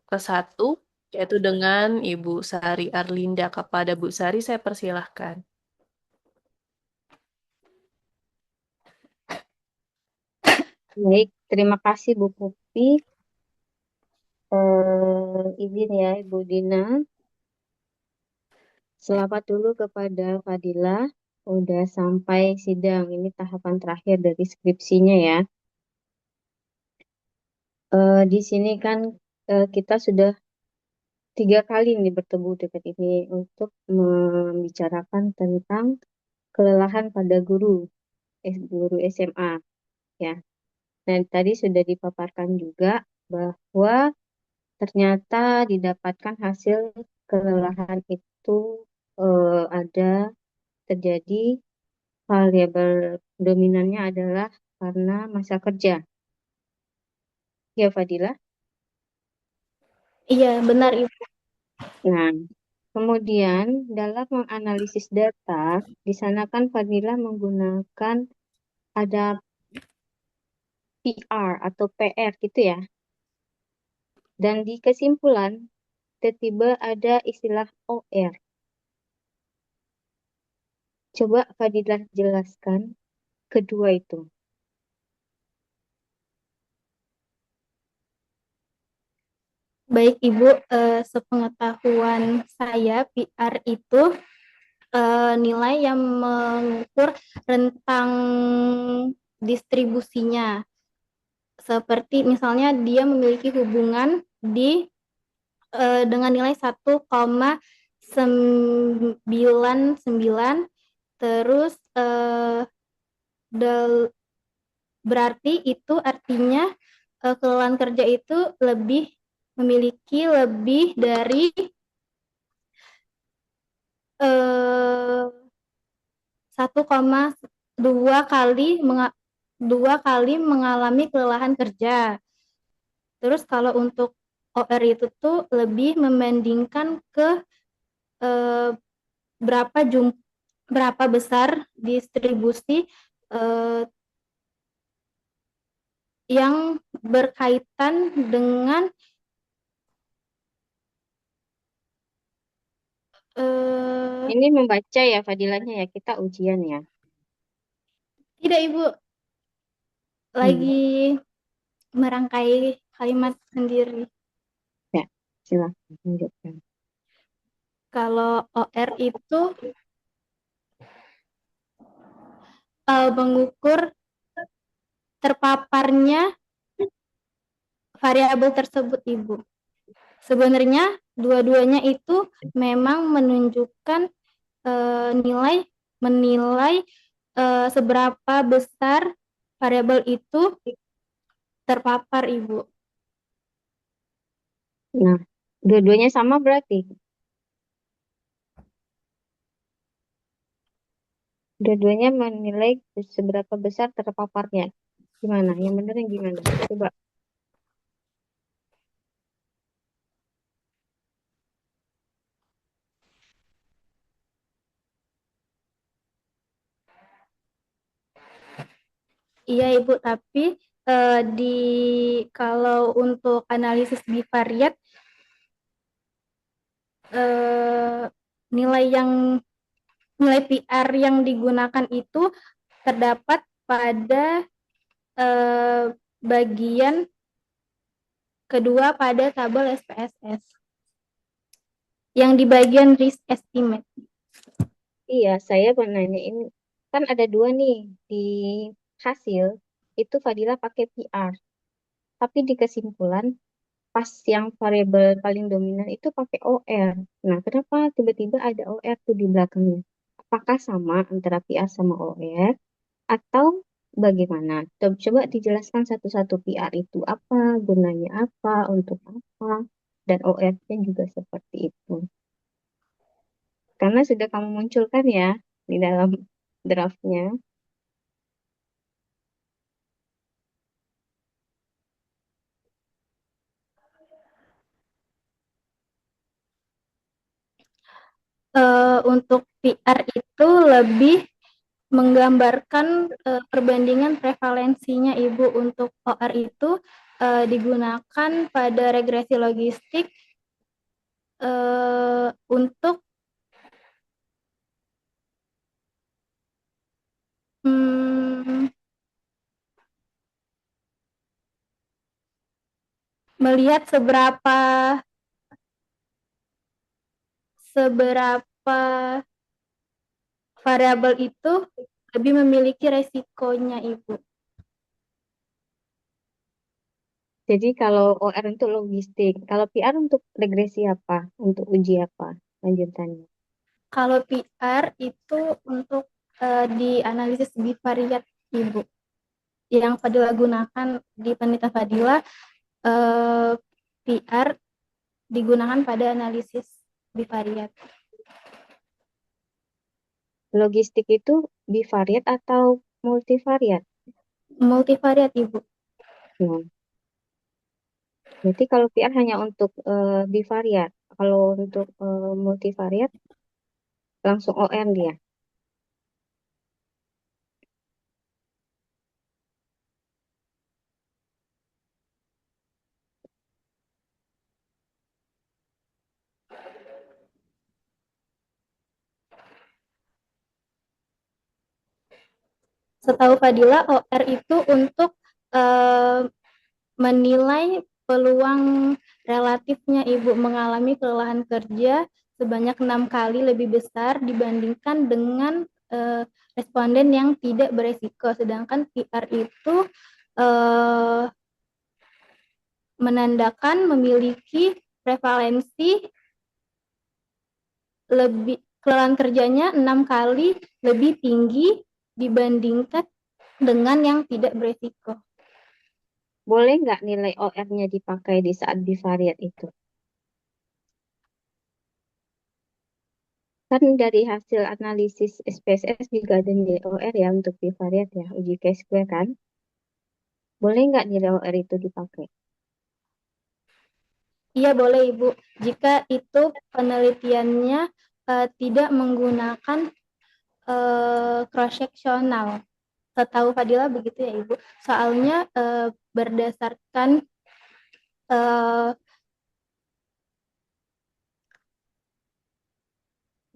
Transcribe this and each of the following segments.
ke-1, yaitu dengan Ibu Sari Arlinda. Kepada Bu Sari, saya persilahkan. Baik, terima kasih Bu Pupi. Izin ya Ibu Dina. Selamat dulu kepada Fadila. Udah sampai sidang. Ini tahapan terakhir dari skripsinya ya. Di sini kan kita sudah 3 kali nih bertemu dekat ini untuk membicarakan tentang kelelahan pada guru SMA ya. Dan tadi sudah dipaparkan juga bahwa ternyata didapatkan hasil kelelahan itu ada terjadi variabel dominannya adalah karena masa kerja. Ya, Fadila. Iya, benar Ibu. Nah, kemudian dalam menganalisis data, di sana kan Fadila menggunakan ada PR atau PR gitu ya. Dan di kesimpulan, tiba-tiba ada istilah OR. Coba Fadila jelaskan kedua itu. Baik Ibu, sepengetahuan saya PR itu nilai yang mengukur rentang distribusinya. Seperti misalnya dia memiliki hubungan dengan nilai 1,99, terus berarti itu artinya kelelahan kerja itu memiliki lebih dari 1,2 kali mengalami kelelahan kerja. Terus kalau untuk OR itu tuh lebih membandingkan ke eh, berapa berapa besar distribusi eh, yang berkaitan dengan eh, Ini membaca ya Fadilanya ya, kita ujian ya. tidak Ibu, Hmm. lagi merangkai kalimat sendiri. Ya, silakan lanjutkan. Kalau OR itu mengukur terpaparnya variabel tersebut Ibu. Sebenarnya dua-duanya itu memang menunjukkan nilai menilai seberapa besar variabel itu terpapar Ibu. Nah, dua-duanya sama berarti. Dua-duanya menilai seberapa besar terpaparnya. Gimana? Yang benar yang gimana? Coba. Iya Ibu, tapi eh, di kalau untuk analisis bivariat eh, nilai yang nilai PR yang digunakan itu terdapat pada eh, bagian kedua pada tabel SPSS yang di bagian risk estimate. Iya, saya mau nanya ini. Kan ada dua nih di hasil. Itu Fadila pakai PR. Tapi di kesimpulan, pas yang variabel paling dominan itu pakai OR. Nah, kenapa tiba-tiba ada OR tuh di belakangnya? Apakah sama antara PR sama OR? Atau bagaimana? Coba dijelaskan satu-satu PR itu apa, gunanya apa, untuk apa, dan OR-nya juga seperti itu. Karena sudah kamu munculkan ya di dalam draftnya. Untuk PR itu lebih menggambarkan perbandingan prevalensinya Ibu. Untuk OR itu digunakan pada regresi logistik untuk hmm, melihat seberapa variabel itu lebih memiliki resikonya, Ibu. Jadi kalau OR untuk logistik, kalau PR untuk regresi apa? Untuk uji apa lanjutannya? Kalau PR itu untuk di analisis bivariat, Ibu. Yang Fadila gunakan di penelitian Fadila, PR digunakan pada analisis bivariat. Logistik itu bivariat atau multivariat? Multivariat, Ibu. Nah, berarti kalau PR hanya untuk bivariat, kalau untuk multivariat langsung OR dia. Setahu Fadila, OR itu untuk eh, menilai peluang relatifnya Ibu mengalami kelelahan kerja sebanyak 6 kali lebih besar dibandingkan dengan responden yang tidak beresiko. Sedangkan PR itu eh, menandakan memiliki prevalensi lebih kelelahan kerjanya 6 kali lebih tinggi dibandingkan dengan yang tidak beresiko. Boleh nggak nilai OR-nya dipakai di saat bivariat itu? Kan dari hasil analisis SPSS juga ada nilai OR ya untuk bivariat ya, uji Chi-square kan? Boleh nggak nilai OR itu dipakai? Iya boleh Ibu, jika itu penelitiannya tidak menggunakan cross-sectional. Setahu Fadila begitu ya Ibu. Soalnya berdasarkan eh,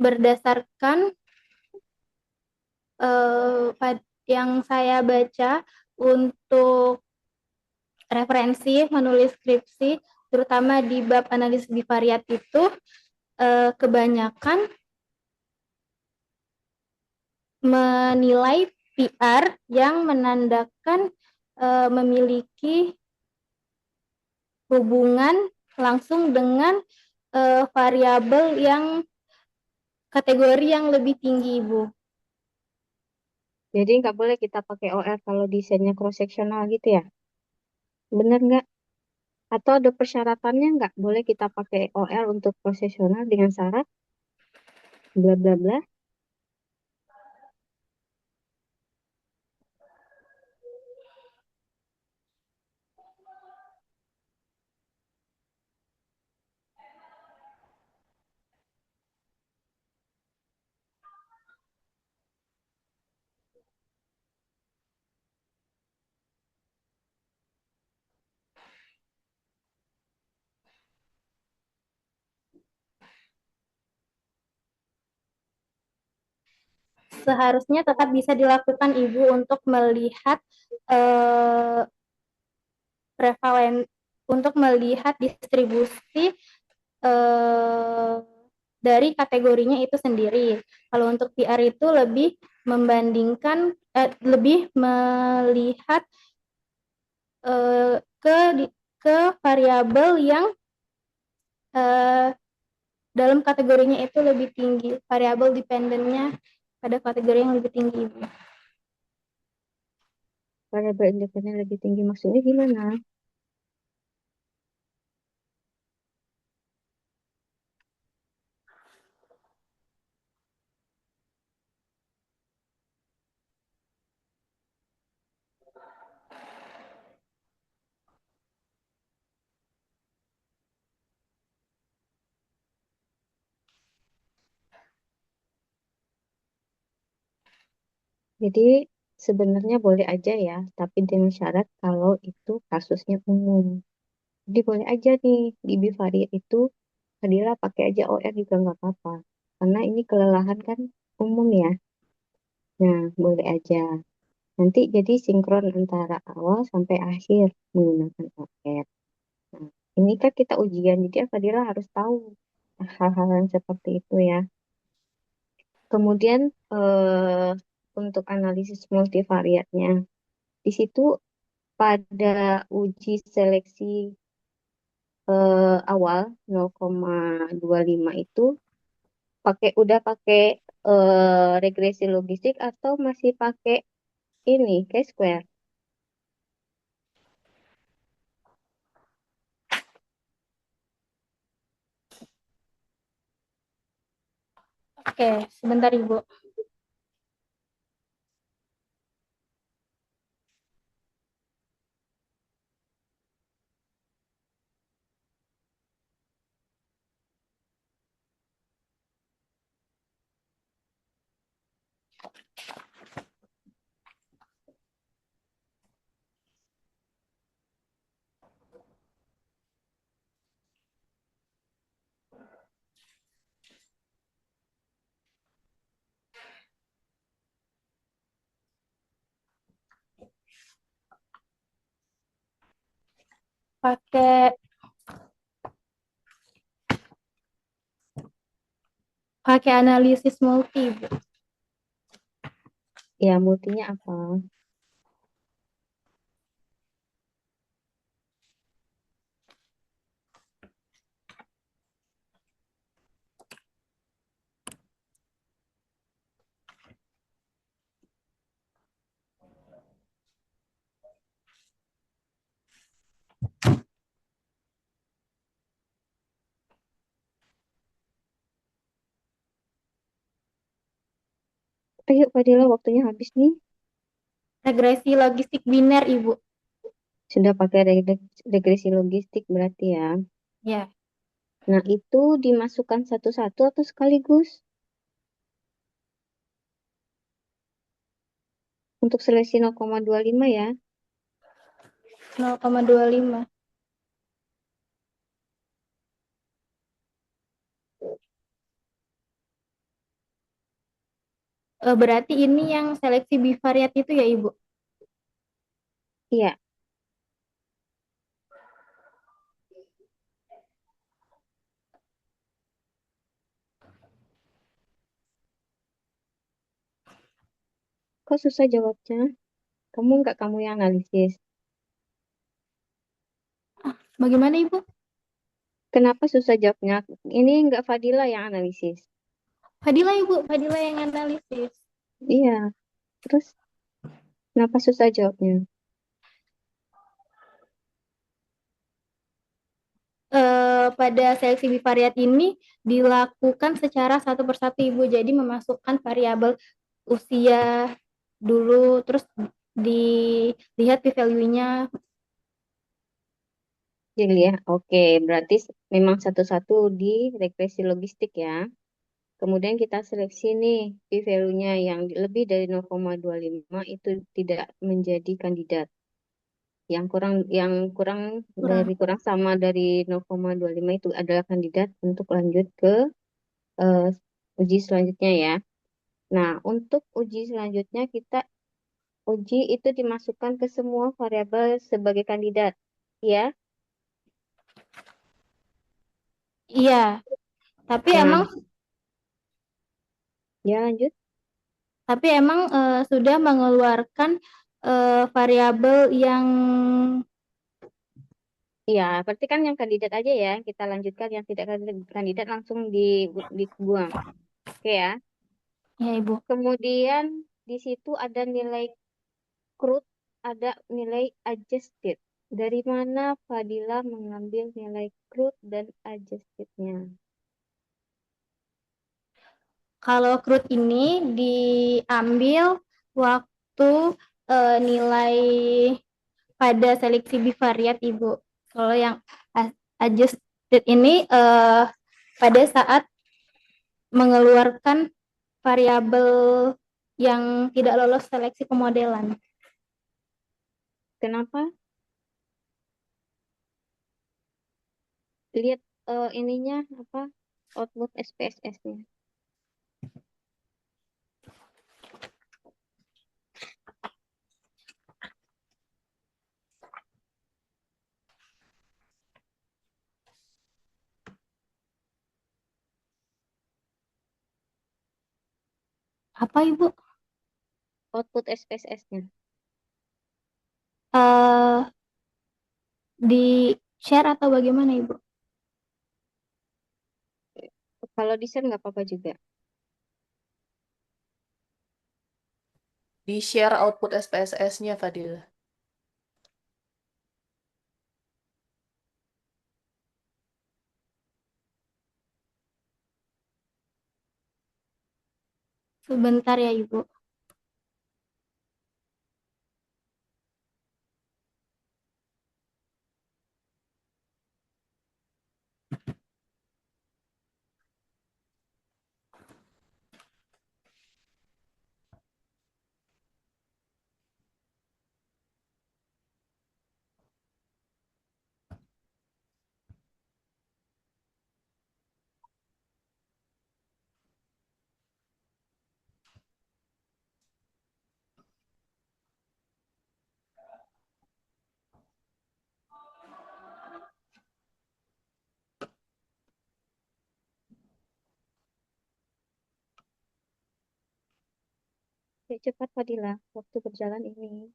berdasarkan yang saya baca untuk referensi menulis skripsi, terutama di bab analisis bivariat itu kebanyakan menilai PR yang menandakan memiliki hubungan langsung dengan variabel yang kategori yang lebih tinggi, Ibu. Jadi nggak boleh kita pakai OR kalau desainnya cross-sectional gitu ya? Bener nggak? Atau ada persyaratannya nggak? Boleh kita pakai OR untuk cross-sectional dengan syarat bla bla bla? Seharusnya tetap bisa dilakukan Ibu untuk melihat eh, prevalen untuk melihat distribusi eh, dari kategorinya itu sendiri. Kalau untuk PR itu lebih membandingkan lebih melihat eh, ke ke variabel yang eh, dalam kategorinya itu lebih tinggi, variabel dependennya pada kategori yang lebih tinggi, Ibu. Variabel independen lebih tinggi maksudnya gimana? Jadi sebenarnya boleh aja ya, tapi dengan syarat kalau itu kasusnya umum. Jadi boleh aja nih di Bivariate itu Fadila pakai aja OR juga nggak apa-apa. Karena ini kelelahan kan umum ya. Nah, boleh aja. Nanti jadi sinkron antara awal sampai akhir menggunakan OR. Nah, ini kan kita ujian, jadi Fadila harus tahu hal-hal yang seperti itu ya. Kemudian untuk analisis multivariatnya, di situ pada uji seleksi awal 0,25 itu udah pakai regresi logistik atau masih pakai ini chi-square. Oke, sebentar Ibu. Pakai pakai analisis multi, Ibu. Ya, multinya apa? Ayo, Fadila, waktunya habis nih. Regresi logistik biner, Ibu. Sudah pakai regresi logistik berarti ya. Ya, Nah, itu dimasukkan satu-satu atau sekaligus? Untuk seleksi 0,25 ya. 0,25. Berarti ini yang seleksi bivariat itu ya, Ibu? Iya, kok susah jawabnya? Kamu yang analisis. Bagaimana, Ibu? Kenapa susah jawabnya? Ini nggak Fadila yang analisis. Fadila, Ibu. Fadila yang analisis. Iya, terus kenapa susah jawabnya? Pada seleksi bivariat ini dilakukan secara satu persatu, Ibu. Jadi memasukkan variabel usia dulu, terus dilihat p-value-nya. Jadi ya, oke. Berarti memang satu-satu di regresi logistik ya. Kemudian kita seleksi nih, p-value-nya yang lebih dari 0,25 itu tidak menjadi kandidat. Yang kurang Kurang. dari kurang sama dari 0,25 itu adalah kandidat untuk lanjut ke eh, uji selanjutnya ya. Nah, untuk uji selanjutnya kita uji itu dimasukkan ke semua variabel sebagai kandidat. Ya, Iya, tapi nah, emang ya lanjut. sudah mengeluarkan variabel yang Iya, berarti kan yang kandidat aja ya, kita lanjutkan yang tidak kandidat langsung dibuang. Oke ya. ya, Ibu. Kemudian di situ ada nilai crude, ada nilai adjusted. Dari mana Fadila mengambil nilai crude dan adjustednya? Kalau crude ini diambil waktu nilai pada seleksi bivariat, Ibu. Kalau yang adjusted ini pada saat mengeluarkan variabel yang tidak lolos seleksi pemodelan. Kenapa? Lihat ininya apa? Output SPSS-nya. Apa Ibu? Output SPSS-nya. Eh, di share atau bagaimana Ibu? Kalau di-share nggak apa-apa juga. Di share output SPSS-nya, Fadil. Sebentar ya Ibu. Ya, cepat Fadila, waktu berjalan ini.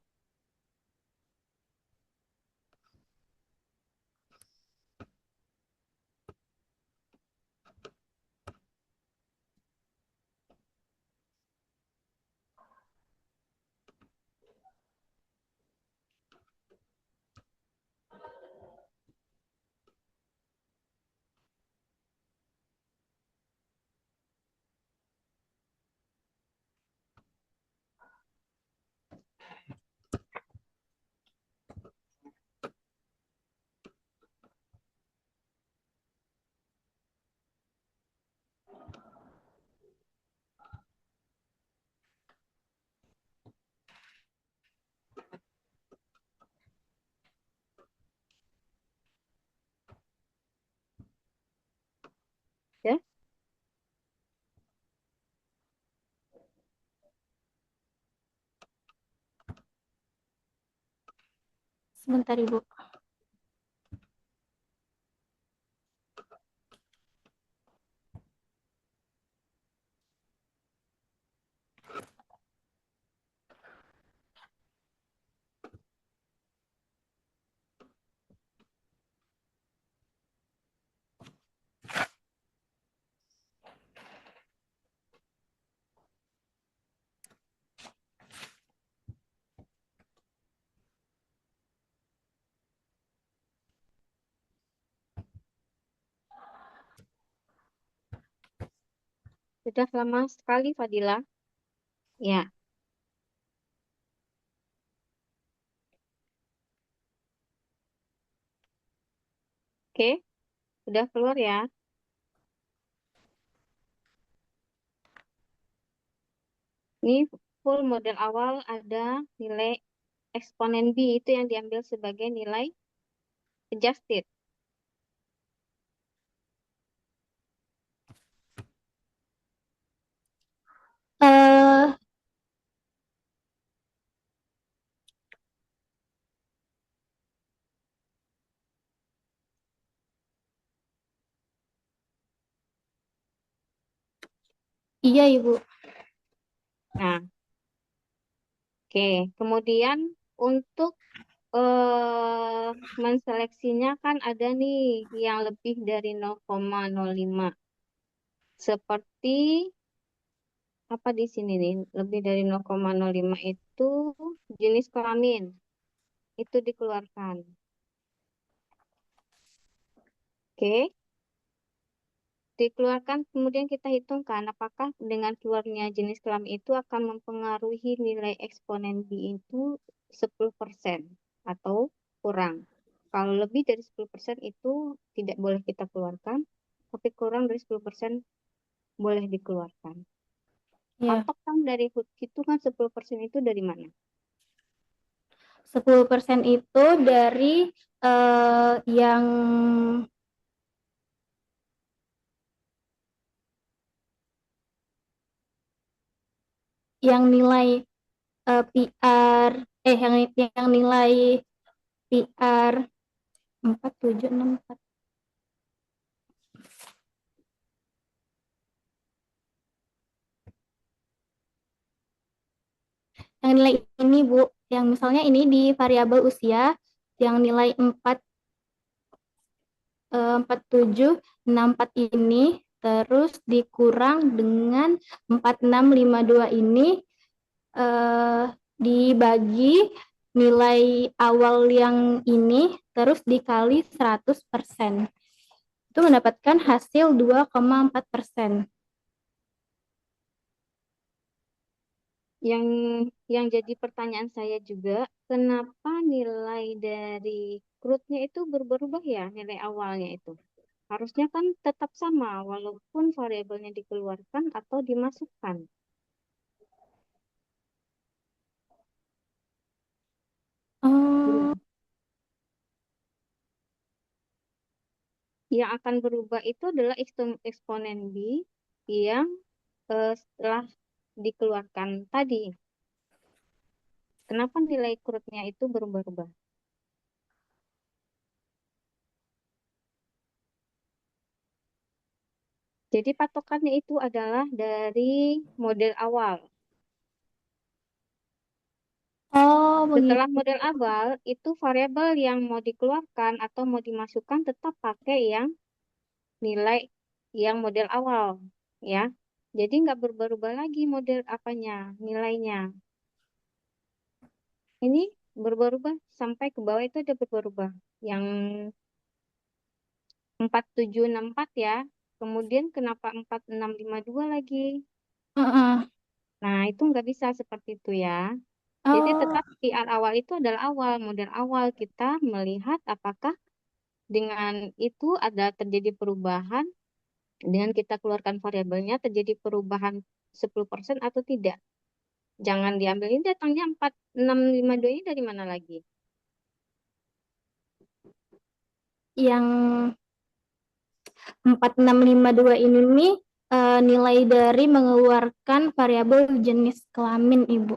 Ya, Sebentar Ibu. sudah lama sekali Fadila. Ya, oke. Sudah keluar ya. Ini full model awal ada nilai eksponen B itu yang diambil sebagai nilai adjusted. Eh, iya Ibu. Nah, oke. Kemudian untuk menseleksinya kan ada nih yang lebih dari 0,05. Seperti apa di sini nih? Lebih dari 0,05 itu jenis kelamin. Itu dikeluarkan. Oke. Dikeluarkan kemudian kita hitungkan apakah dengan keluarnya jenis kelamin itu akan mempengaruhi nilai eksponen B itu 10% atau kurang. Kalau lebih dari 10% itu tidak boleh kita keluarkan, tapi kurang dari 10% boleh dikeluarkan. Ya, Patokan dari hitungan 10% itu dari mana? 10% itu dari eh, yang nilai PR yang nilai PR 4764. Yang nilai ini, Bu, yang misalnya ini di variabel usia yang nilai 4764 ini terus dikurang dengan 4652 ini, eh, dibagi nilai awal yang ini terus dikali 100%. Itu mendapatkan hasil 2,4%. Yang yang jadi pertanyaan saya juga, kenapa nilai dari crude-nya itu berubah-ubah ya, nilai awalnya itu? Harusnya kan tetap sama, walaupun variabelnya dikeluarkan atau dimasukkan. Oh, Gimana? Yang akan berubah itu adalah eksponen B yang setelah dikeluarkan tadi. Kenapa nilai crude-nya itu berubah-ubah? Jadi patokannya itu adalah dari model awal. oh Setelah begitu. model awal, itu variabel yang mau dikeluarkan atau mau dimasukkan tetap pakai yang nilai yang model awal, ya. Jadi nggak berubah-ubah lagi model apanya, nilainya. Ini berubah-ubah sampai ke bawah itu ada berubah-ubah. Yang 4764 ya. Kemudian kenapa 4652 lagi? Heeh. Nah, itu nggak bisa seperti itu ya. Jadi Oh, tetap PR awal itu adalah awal, model awal kita melihat apakah dengan itu ada terjadi perubahan, dengan kita keluarkan variabelnya terjadi perubahan 10% atau tidak. Jangan diambil ini datangnya 4652 ini dari mana lagi? yang 4652 ini nih, nilai dari mengeluarkan variabel jenis kelamin, Ibu.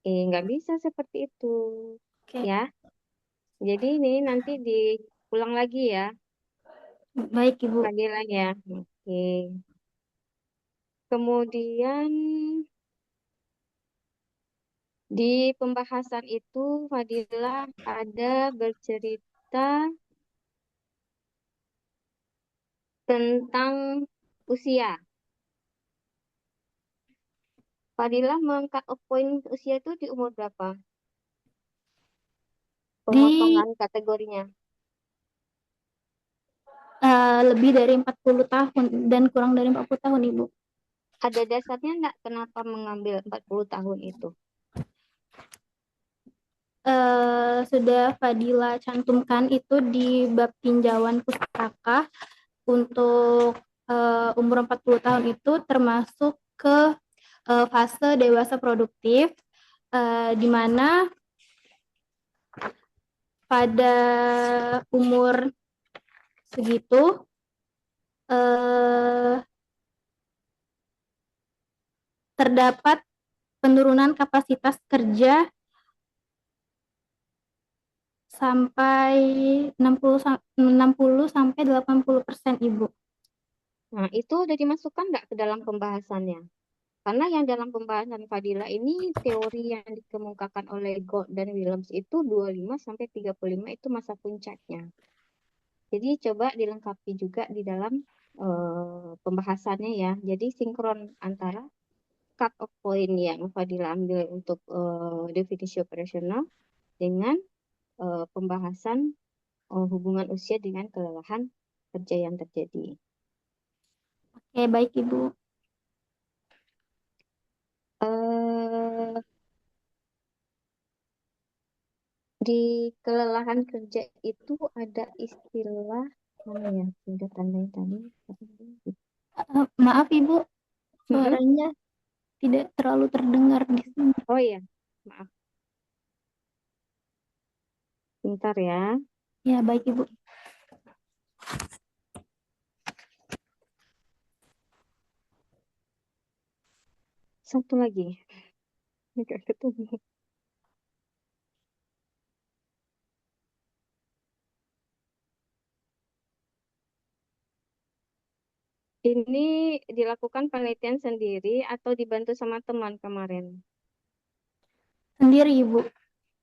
Nggak bisa seperti itu. Oke, Ya, jadi ini nanti diulang lagi ya, baik, Ibu. panggilan ya. Oke. Kemudian di pembahasan itu Fadilah ada bercerita tentang usia. Fadilah meng-cut off point usia itu di umur berapa? Di Pemotongan kategorinya. lebih dari 40 tahun dan kurang dari 40 tahun, Ibu. Ada dasarnya nggak kenapa mengambil 40 tahun itu? Sudah Fadila cantumkan itu di bab tinjauan pustaka untuk umur 40 tahun itu termasuk ke fase dewasa produktif, di mana pada umur segitu eh, terdapat penurunan kapasitas kerja sampai 60 sampai 80% Ibu. Nah, itu udah dimasukkan nggak ke dalam pembahasannya? Karena yang dalam pembahasan Fadila ini teori yang dikemukakan oleh Gold dan Williams itu 25 sampai 35 itu masa puncaknya. Jadi coba dilengkapi juga di dalam pembahasannya ya. Jadi sinkron antara cut off point yang Fadila ambil untuk definisi operasional dengan pembahasan hubungan usia dengan kelelahan kerja yang terjadi. Oke, baik Ibu. Eh, di kelelahan kerja itu ada istilah mana ya? Sudah tandai tadi. Maaf Ibu, Mm-mm. suaranya. tidak terlalu terdengar di sini. Oh iya, maaf. Bentar ya. Ya, baik Ibu. Satu lagi. Nggak ketemu. Ini dilakukan penelitian sendiri atau dibantu sama teman kemarin? Sendiri Ibu.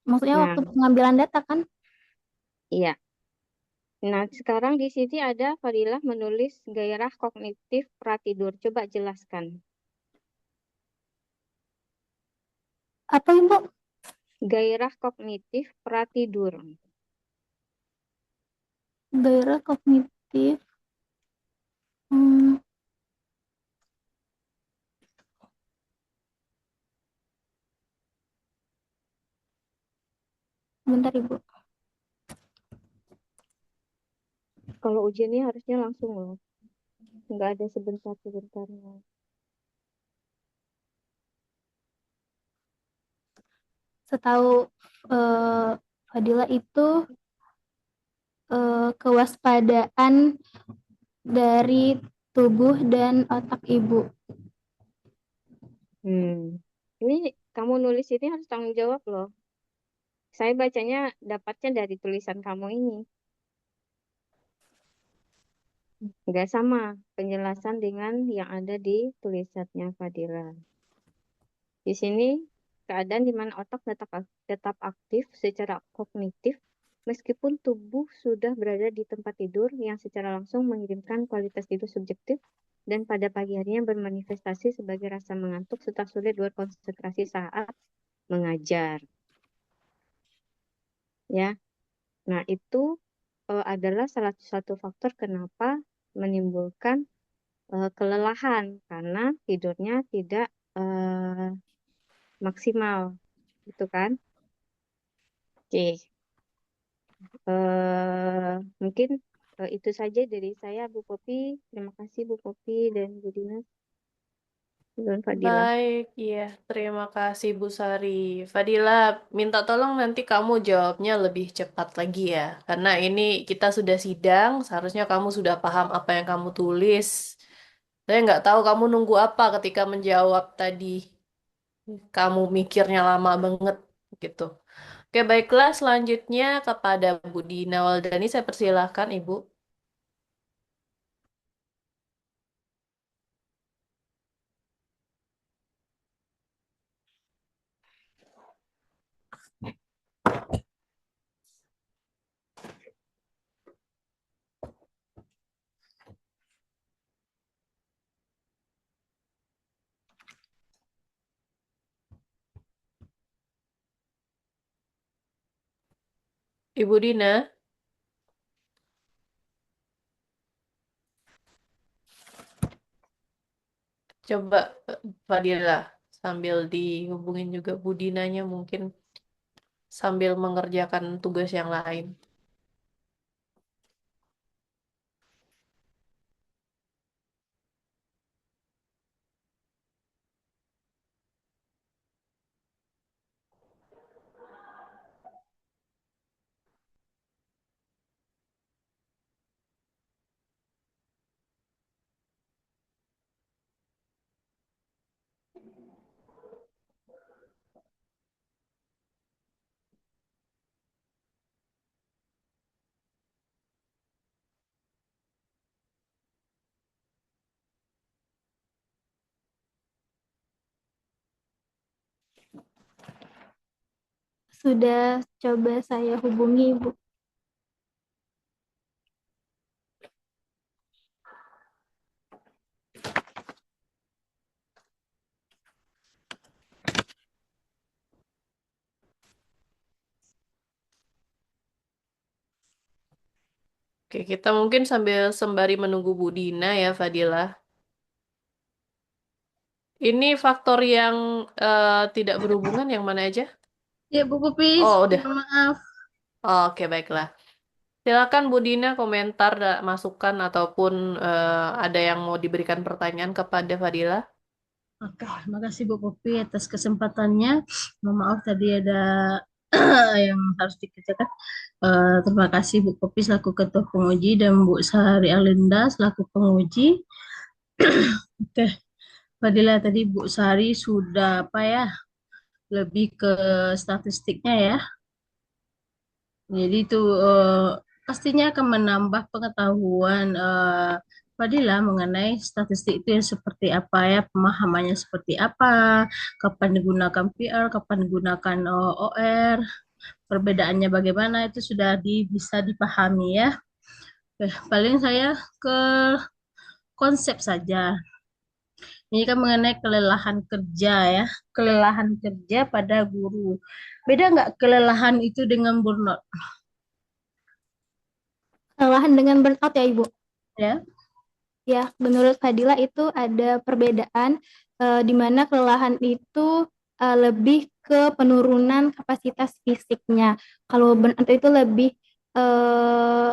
Maksudnya Nah, waktu pengambilan data kan? iya. Nah, sekarang di sini ada Fadilah menulis gairah kognitif pratidur. Coba jelaskan. Apa Ibu? Gairah kognitif pratidur. Gairah kognitif. Hmm, bentar Ibu. Kalau ujiannya harusnya langsung loh. Nggak ada sebentar-sebentarnya. Setahu Fadila itu kewaspadaan dari tubuh dan otak Ibu. Ini kamu nulis ini harus tanggung jawab loh. Saya bacanya dapatnya dari tulisan kamu ini. Nggak sama penjelasan dengan yang ada di tulisannya Fadila. Di sini keadaan di mana otak tetap aktif secara kognitif meskipun tubuh sudah berada di tempat tidur yang secara langsung mengirimkan kualitas tidur subjektif dan pada pagi harinya bermanifestasi sebagai rasa mengantuk serta sulit berkonsentrasi saat mengajar. Ya, nah itu adalah salah satu faktor kenapa menimbulkan kelelahan karena tidurnya tidak maksimal, gitu kan? Oke, mungkin itu saja dari saya, Bu Popi. Terima kasih Bu Popi dan Bu Dinas dan Fadila. Baik, iya. Terima kasih Bu Sari. Fadila, minta tolong nanti kamu jawabnya lebih cepat lagi ya. Karena ini kita sudah sidang, seharusnya kamu sudah paham apa yang kamu tulis. Saya nggak tahu kamu nunggu apa ketika menjawab tadi. Kamu mikirnya lama banget gitu. Oke, baiklah. Selanjutnya kepada Bu Dina Waldani, saya persilahkan Ibu. Ibu Dina, coba Fadila sambil dihubungin juga Bu Dinanya mungkin sambil mengerjakan tugas yang lain. Sudah coba saya hubungi Ibu. Oke, kita mungkin sambil sembari menunggu Bu Dina ya, Fadila. Ini faktor yang tidak berhubungan yang mana aja? Ya Bu Pupis, Oh, udah. mohon maaf. Oke, baiklah. Silakan Bu Dina komentar, masukan ataupun ada yang mau diberikan pertanyaan kepada Fadila. Oke, makasih Bu Popi atas kesempatannya. Mohon maaf tadi ada yang harus dikerjakan. Terima kasih Bu Popi selaku ketua penguji dan Bu Sahari Alinda selaku penguji. Oke, Fadila tadi Bu Sari sudah apa ya, lebih ke statistiknya ya. Jadi itu pastinya akan menambah pengetahuan Fadila mengenai statistik itu yang seperti apa ya, pemahamannya seperti apa, kapan digunakan PR, kapan digunakan OR, perbedaannya bagaimana itu sudah bisa dipahami ya. Paling saya ke konsep saja. Ini kan mengenai kelelahan kerja ya, kelelahan kerja pada guru. Beda nggak kelelahan itu dengan burnout Kelelahan dengan burnout ya Ibu. ya? Ya, menurut Fadila itu ada perbedaan di mana kelelahan itu lebih ke penurunan kapasitas fisiknya. Kalau burnout itu eh,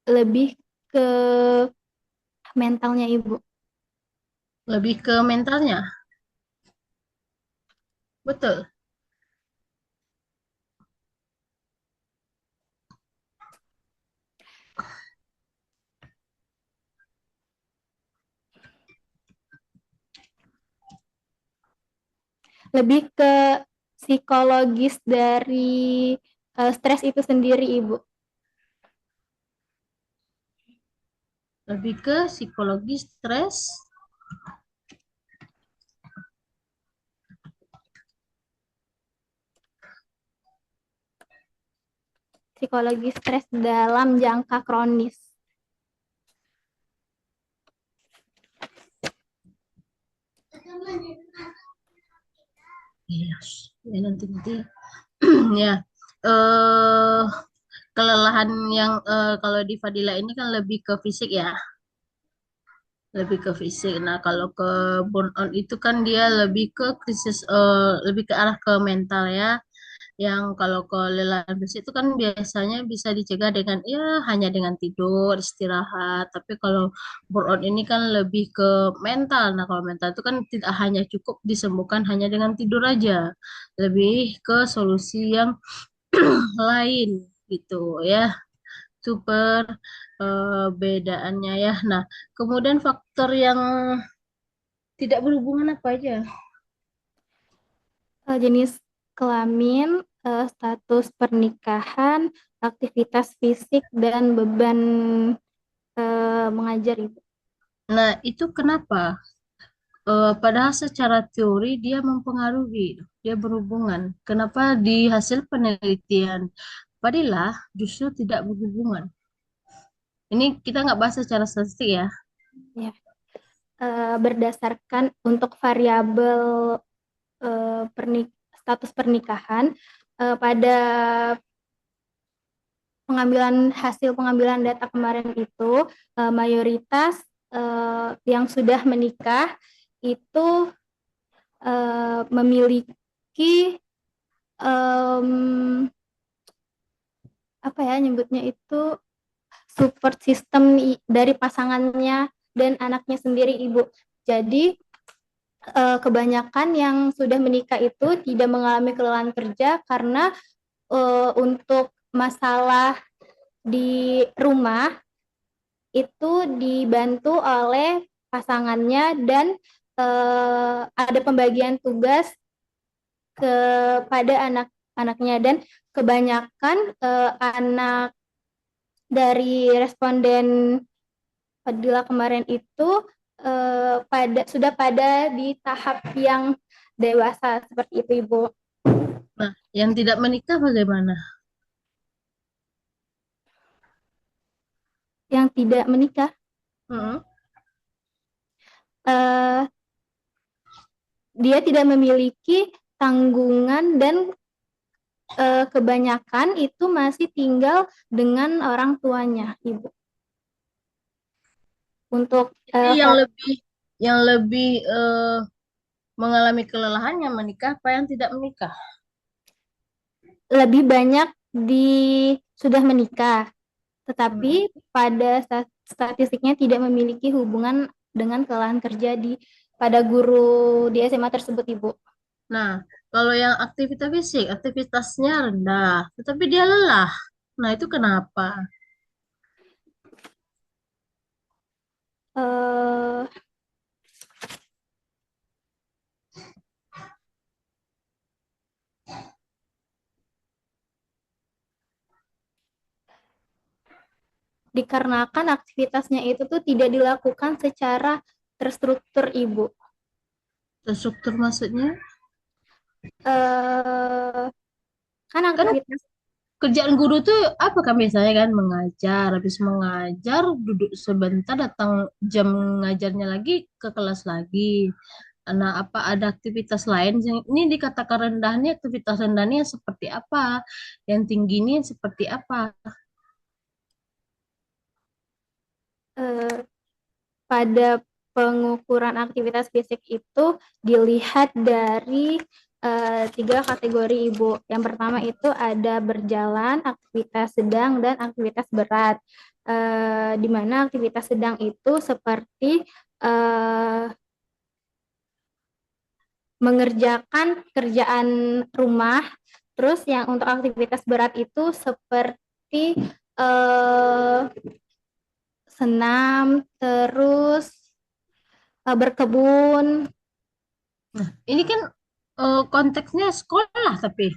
lebih ke mentalnya Ibu. Lebih ke mentalnya, betul. Lebih ke psikologis dari stres itu sendiri Ibu. Lebih ke psikologi stres. Psikologi stres dalam jangka kronis. Yes. Ya, nanti ya. eh Kelelahan yang kalau di Fadila ini kan lebih ke fisik ya, lebih ke fisik. Nah, kalau ke burnout itu kan dia lebih ke krisis, lebih ke arah ke mental ya. Yang kalau kelelahan fisik itu kan biasanya bisa dicegah dengan ya hanya dengan tidur, istirahat. Tapi kalau burnout ini kan lebih ke mental. Nah, kalau mental itu kan tidak hanya cukup disembuhkan hanya dengan tidur aja. Lebih ke solusi yang lain gitu ya. Super bedaannya ya. Nah, kemudian faktor yang tidak berhubungan apa aja? Jenis kelamin, status pernikahan, aktivitas fisik, dan beban mengajar Ibu. Nah, itu kenapa? Padahal secara teori dia mempengaruhi, dia berhubungan. Kenapa di hasil penelitian Fadilah justru tidak berhubungan? Ini kita nggak bahas secara statistik ya. Ya. Berdasarkan untuk variabel status pernikahan pada hasil pengambilan data kemarin itu mayoritas yang sudah menikah itu memiliki em, apa ya nyebutnya itu support system dari pasangannya dan anaknya sendiri Ibu. Jadi kebanyakan yang sudah menikah itu tidak mengalami kelelahan kerja karena untuk masalah di rumah itu dibantu oleh pasangannya dan ada pembagian tugas kepada anak-anaknya dan kebanyakan anak dari responden Fadila kemarin itu sudah pada di tahap yang dewasa seperti itu Ibu. Nah, yang tidak menikah bagaimana? Yang tidak menikah Hmm. eh, dia tidak memiliki tanggungan dan kebanyakan itu masih tinggal dengan orang tuanya, Ibu. Untuk Jadi yang lebih mengalami kelelahan yang menikah apa yang tidak menikah? lebih banyak sudah menikah, Hmm. tetapi pada statistiknya tidak memiliki hubungan dengan kelelahan kerja pada guru di SMA tersebut, Ibu. Nah, kalau yang aktivitas fisik, aktivitasnya rendah, tetapi dia lelah. Nah, itu kenapa? Eh, Dikarenakan aktivitasnya itu tuh tidak dilakukan secara terstruktur, Ibu. Terstruktur maksudnya? Eh, kan Kan aktivitas kerjaan guru tuh apa kan biasanya kan mengajar, habis mengajar duduk sebentar datang jam ngajarnya lagi ke kelas lagi. Nah, apa ada aktivitas lain? Ini dikatakan rendah nih, aktivitas rendah nih yang seperti apa? Yang tinggi nih yang seperti apa? eh, pada pengukuran aktivitas fisik itu dilihat dari tiga kategori, Ibu. Yang pertama itu ada berjalan, aktivitas sedang, dan aktivitas berat. Di mana aktivitas sedang itu seperti eh, mengerjakan kerjaan rumah. Terus yang untuk aktivitas berat itu seperti eh, senam, terus berkebun. Nah, ini kan konteksnya sekolah tapi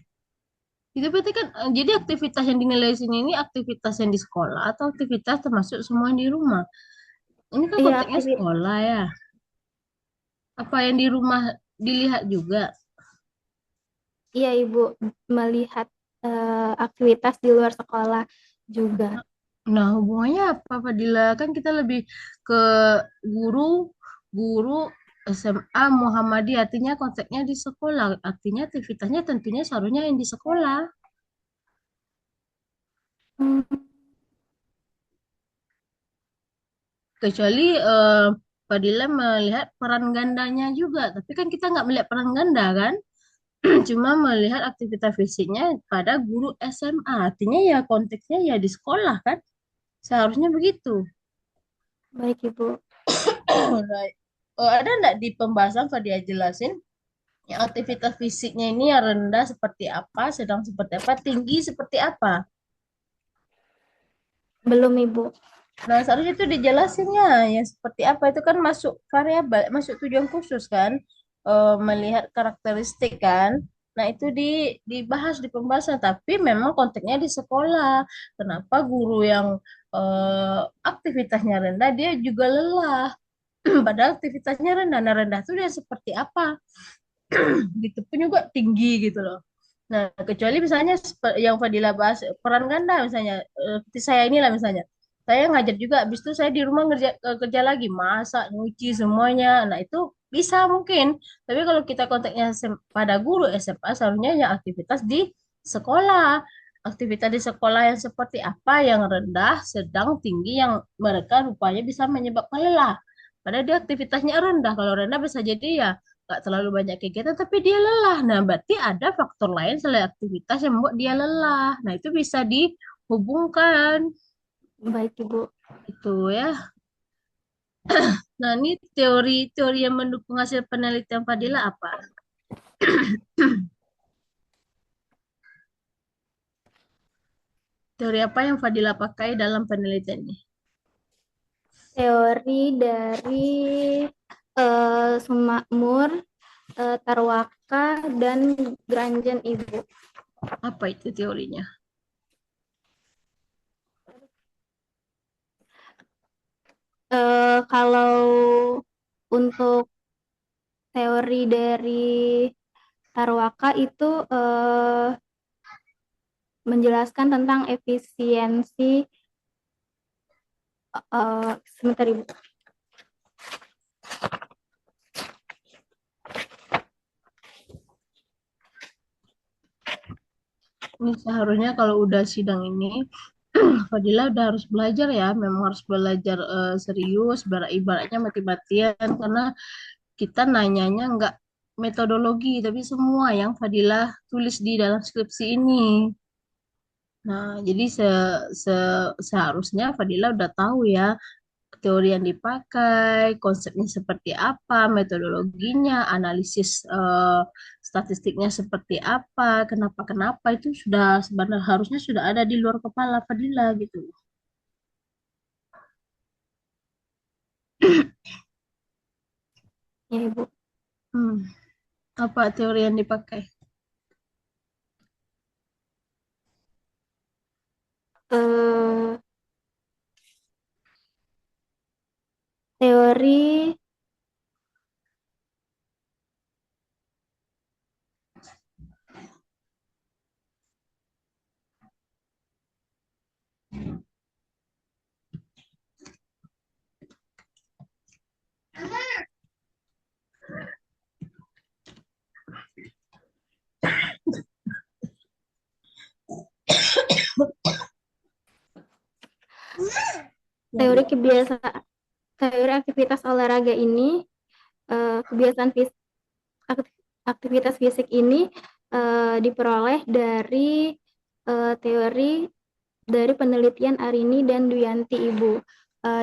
itu berarti kan jadi aktivitas yang dinilai di sini ini aktivitas yang di sekolah atau aktivitas termasuk semua yang di rumah. Ini kan Iya, konteksnya sekolah ya. Apa yang di rumah dilihat juga? iya Ibu, melihat aktivitas di luar sekolah juga. Nah, hubungannya apa, Fadila? Kan kita lebih ke guru, guru SMA Muhammadiyah, artinya konteksnya di sekolah, artinya aktivitasnya tentunya seharusnya yang di sekolah. Hmm, Kecuali Fadila melihat peran gandanya juga, tapi kan kita nggak melihat peran ganda kan? Cuma melihat aktivitas fisiknya pada guru SMA, artinya ya konteksnya ya di sekolah kan? Seharusnya begitu. baik Ibu. Right. Ada nggak di pembahasan Fadia jelasin yang aktivitas fisiknya ini yang rendah seperti apa, sedang seperti apa, tinggi seperti apa? Belum Ibu. Nah, seharusnya itu dijelasinnya yang seperti apa itu kan masuk variabel, masuk tujuan khusus kan, melihat karakteristik kan. Nah, itu dibahas di pembahasan, tapi memang konteksnya di sekolah. Kenapa guru yang aktivitasnya rendah dia juga lelah, padahal aktivitasnya rendah. Nah, rendah itu dia seperti apa? Gitu pun juga tinggi gitu loh. Nah, kecuali misalnya yang Fadila bahas peran ganda misalnya seperti saya inilah misalnya. Saya ngajar juga, habis itu saya di rumah kerja lagi, masak, nyuci semuanya. Nah, itu bisa mungkin. Tapi kalau kita konteksnya pada guru SMA, seharusnya yang aktivitas di sekolah. Aktivitas di sekolah yang seperti apa, yang rendah, sedang, tinggi, yang mereka rupanya bisa menyebabkan lelah. Padahal dia aktivitasnya rendah. Kalau rendah bisa jadi ya nggak terlalu banyak kegiatan, tapi dia lelah. Nah, berarti ada faktor lain selain aktivitas yang membuat dia lelah. Nah, itu bisa dihubungkan. Baik Ibu. Itu ya. Nah, ini teori-teori yang mendukung hasil penelitian Fadila apa? Teori apa yang Fadila pakai dalam penelitian ini? Teori dari Sumakmur, Tarwaka, dan Granjen Ibu. Apa itu teorinya? Kalau untuk teori dari Tarwaka itu menjelaskan tentang efisiensi sebentar Ibu. Ini seharusnya kalau udah sidang ini, Fadila udah harus belajar ya, memang harus belajar serius, ibaratnya mati-matian, karena kita nanyanya nggak metodologi, tapi semua yang Fadila tulis di dalam skripsi ini. Nah, jadi seharusnya Fadila udah tahu ya teori yang dipakai, konsepnya seperti apa, metodologinya, analisis statistiknya seperti apa, kenapa itu sudah sebenarnya harusnya sudah ada di luar kepala Fadila gitu. Ya, Ibu. Hmm, apa teori yang dipakai? Eh, teori Ya, teori Bu. kebiasaan teori aktivitas olahraga ini kebiasaan aktivitas fisik ini diperoleh dari teori dari penelitian Arini dan Duyanti, Ibu,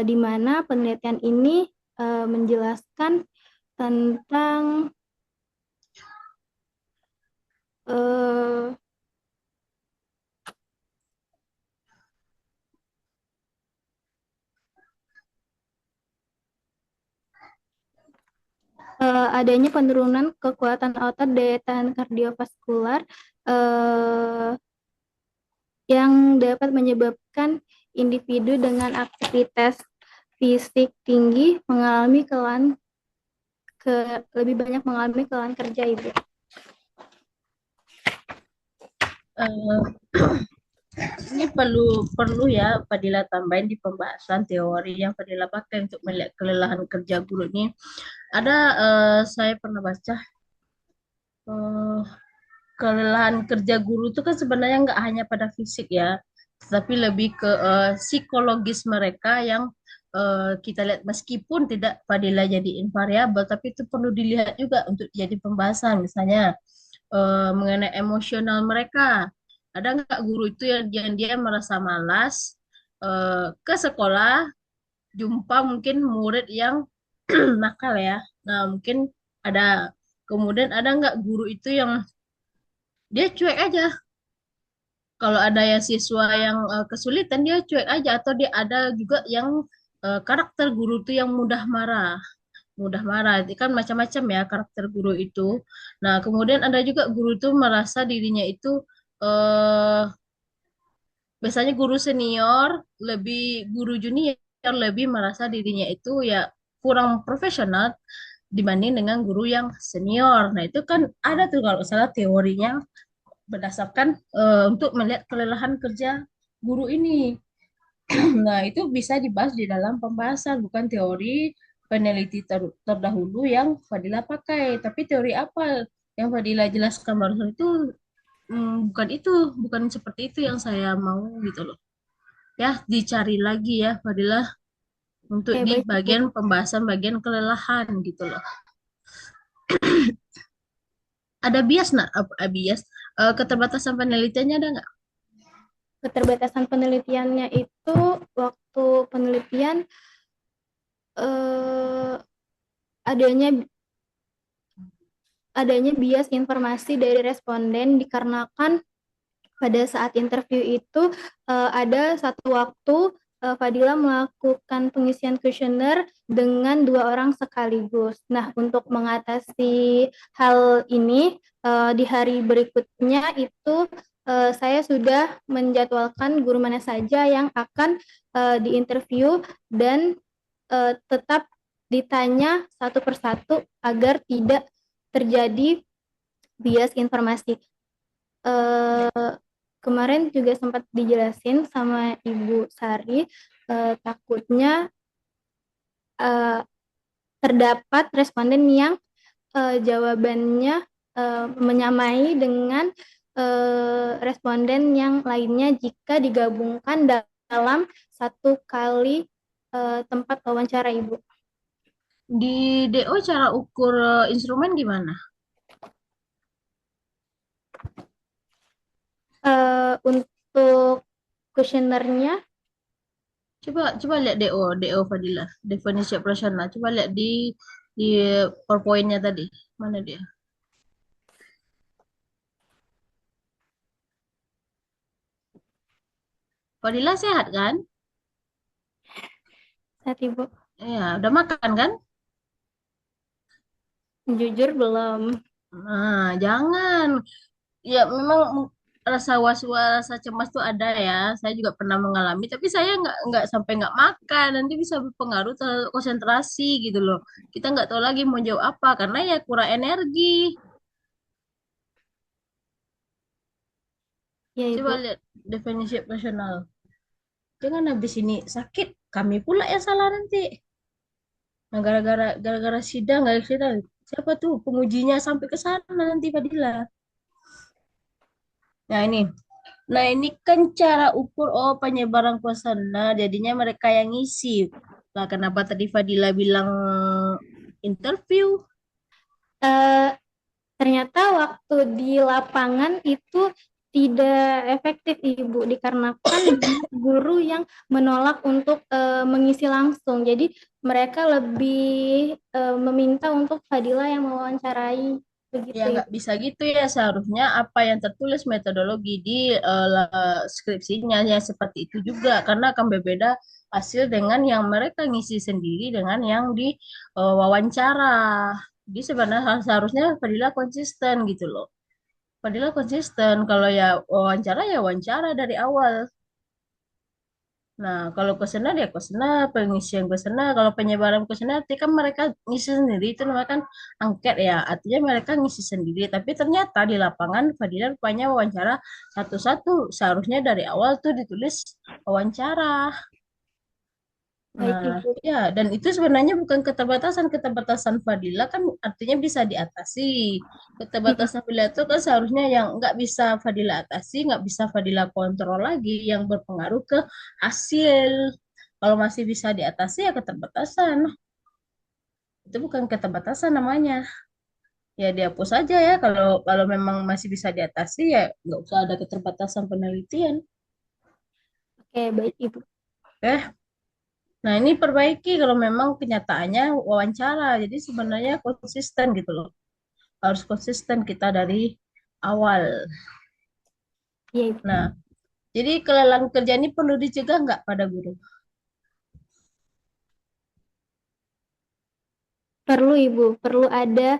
di mana penelitian ini menjelaskan tentang eh, adanya penurunan kekuatan otot daya tahan kardiovaskular eh, yang dapat menyebabkan individu dengan aktivitas fisik tinggi mengalami lebih banyak mengalami kelelahan kerja, Ibu. Eh, ini perlu ya Fadila tambahin di pembahasan teori yang Fadila pakai untuk melihat kelelahan kerja guru ini. Ada saya pernah baca eh, kelelahan kerja guru itu kan sebenarnya nggak hanya pada fisik ya, tapi lebih ke psikologis mereka yang kita lihat meskipun tidak Fadila jadi invariabel, tapi itu perlu dilihat juga untuk jadi pembahasan. Misalnya mengenai emosional mereka. Ada nggak guru itu yang dia merasa malas ke sekolah, jumpa mungkin murid yang nakal ya. Nah, mungkin ada. Kemudian ada nggak guru itu yang dia cuek aja. Kalau ada ya siswa yang kesulitan dia cuek aja atau dia ada juga yang karakter guru itu yang mudah marah. Mudah marah. Itu kan macam-macam ya karakter guru itu. Nah, kemudian ada juga guru itu merasa dirinya itu eh biasanya guru senior lebih guru junior lebih merasa dirinya itu ya kurang profesional dibanding dengan guru yang senior. Nah, itu kan ada tuh kalau salah teorinya berdasarkan untuk melihat kelelahan kerja guru ini. Nah, itu bisa dibahas di dalam pembahasan, bukan teori peneliti terdahulu yang Fadila pakai. Tapi teori apa yang Fadila jelaskan barusan itu bukan itu, bukan seperti itu yang saya mau gitu loh. Ya, dicari lagi ya Fadila untuk Oke, di baik, Ibu. bagian pembahasan bagian kelelahan gitu loh. Ada bias nak? Apa bias? Keterbatasan penelitiannya ada nggak? Keterbatasan penelitiannya itu waktu penelitian eh, adanya adanya bias informasi dari responden dikarenakan pada saat interview itu ada satu waktu Fadila melakukan pengisian kuesioner dengan dua orang sekaligus. Nah, untuk mengatasi hal ini di hari berikutnya itu saya sudah menjadwalkan guru mana saja yang akan diinterview dan tetap ditanya satu persatu agar tidak terjadi bias informasi. Kemarin juga sempat dijelasin sama Ibu Sari, takutnya eh, terdapat responden yang jawabannya menyamai dengan responden yang lainnya jika digabungkan dalam satu kali tempat wawancara, Ibu. Di DO cara ukur instrumen gimana? Untuk kuesionernya Coba coba lihat DO Fadilah, definisi operasional. Coba lihat di PowerPoint-nya tadi. Mana dia? Fadilah sehat kan? Saat Ibu. Iya, udah makan kan? Jujur belum. Nah, jangan. Ya memang rasa was-was, rasa cemas tuh ada ya. Saya juga pernah mengalami, tapi saya nggak sampai nggak makan. Nanti bisa berpengaruh terhadap konsentrasi gitu loh. Kita nggak tahu lagi mau jawab apa karena ya kurang energi. Ya Coba Ibu. lihat definisi operasional. Jangan habis ini sakit, kami pula yang salah nanti. Nah, gara-gara sidang, gara sidang. Siapa tuh pengujinya sampai ke sana nanti Fadila. Nah, ini. Nah, ini kan cara ukur penyebaran kuasana. Jadinya mereka yang ngisi. Lah, kenapa tadi Fadila bilang interview? Eh, Ternyata waktu di lapangan itu tidak efektif Ibu, dikarenakan banyak guru yang menolak untuk mengisi langsung. Jadi mereka lebih meminta untuk Fadila yang mewawancarai, Ya begitu nggak Ibu. bisa gitu ya. Seharusnya apa yang tertulis metodologi di skripsinya ya seperti itu juga. Karena akan berbeda hasil dengan yang mereka ngisi sendiri dengan yang di wawancara. Jadi sebenarnya seharusnya Fadila konsisten gitu loh. Fadila konsisten. Kalau ya wawancara dari awal. Nah, kalau kuesioner ya kuesioner, pengisian kuesioner. Kalau penyebaran kuesioner, nanti kan mereka ngisi sendiri, itu namanya kan angket ya. Artinya mereka ngisi sendiri. Tapi ternyata di lapangan Fadila rupanya wawancara satu-satu. Seharusnya dari awal tuh ditulis wawancara. Baik Nah, Ibu. ya, dan itu sebenarnya bukan keterbatasan. Keterbatasan Fadila kan artinya bisa diatasi. Mm-mm. Keterbatasan Fadila itu kan seharusnya yang nggak bisa Fadila atasi, nggak bisa Fadila kontrol lagi, yang berpengaruh ke hasil. Kalau masih bisa diatasi ya keterbatasan. Itu bukan keterbatasan namanya. Ya dihapus aja ya. Kalau kalau memang masih bisa diatasi ya nggak usah ada keterbatasan penelitian. Oke, baik Ibu. Eh, Nah, ini perbaiki kalau memang kenyataannya wawancara. Jadi sebenarnya konsisten gitu loh. Harus konsisten kita dari awal. Ya Ibu. Nah, jadi kelelahan kerja ini perlu dicegah nggak pada guru? Perlu Ibu, perlu ada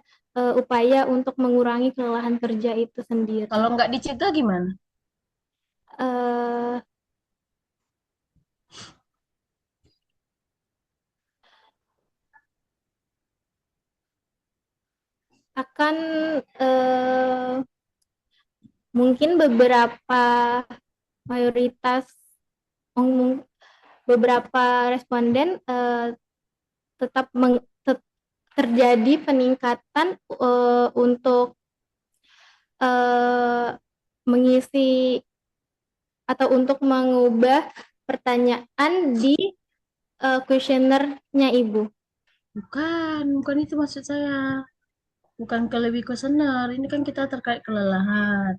upaya untuk mengurangi kelelahan kerja itu sendiri. Kalau nggak dicegah gimana? Eh, Akan eh, mungkin mayoritas meng- beberapa responden tetap terjadi peningkatan untuk eh, mengisi atau untuk mengubah pertanyaan di kuesionernya Ibu. Bukan itu maksud saya. Bukan ke lebih kuesioner. Ini kan kita terkait kelelahan.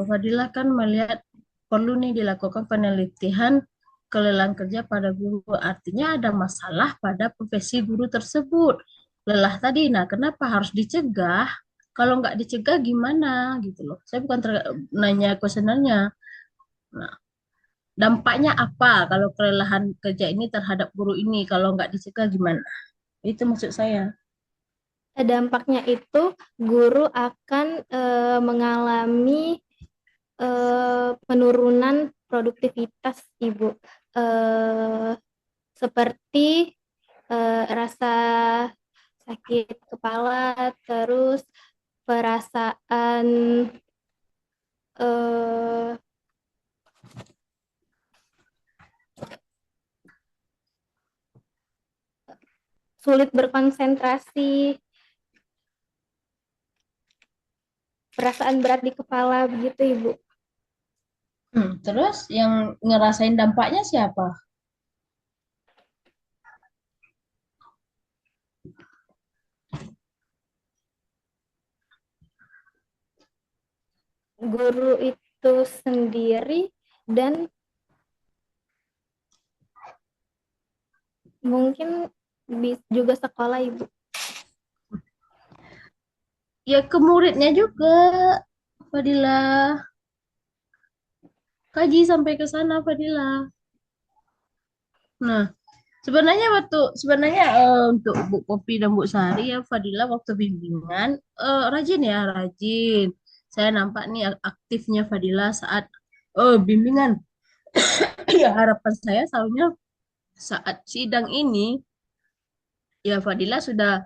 Fadilah kan melihat perlu nih dilakukan penelitian kelelahan kerja pada guru. Artinya ada masalah pada profesi guru tersebut. Lelah tadi, nah kenapa harus dicegah? Kalau nggak dicegah gimana gitu loh. Saya bukan nanya kuesionernya. Nah, dampaknya apa kalau kelelahan kerja ini terhadap guru ini? Kalau nggak dicegah gimana? Itu maksud saya. Dampaknya itu guru akan mengalami penurunan produktivitas Ibu. Eh, Seperti rasa sakit kepala, terus perasaan eh, sulit berkonsentrasi, perasaan berat di kepala, begitu Ibu. Terus yang ngerasain dampaknya siapa? Guru itu sendiri dan Mungkin juga sekolah, Ibu. Ya ke muridnya juga, Fadila. Kaji sampai ke sana, Fadila. Nah, sebenarnya untuk Bu Kopi dan Bu Sari ya Fadila waktu bimbingan rajin ya, rajin. Saya nampak nih aktifnya Fadila saat bimbingan. Ya harapan saya soalnya saat sidang ini ya Fadila sudah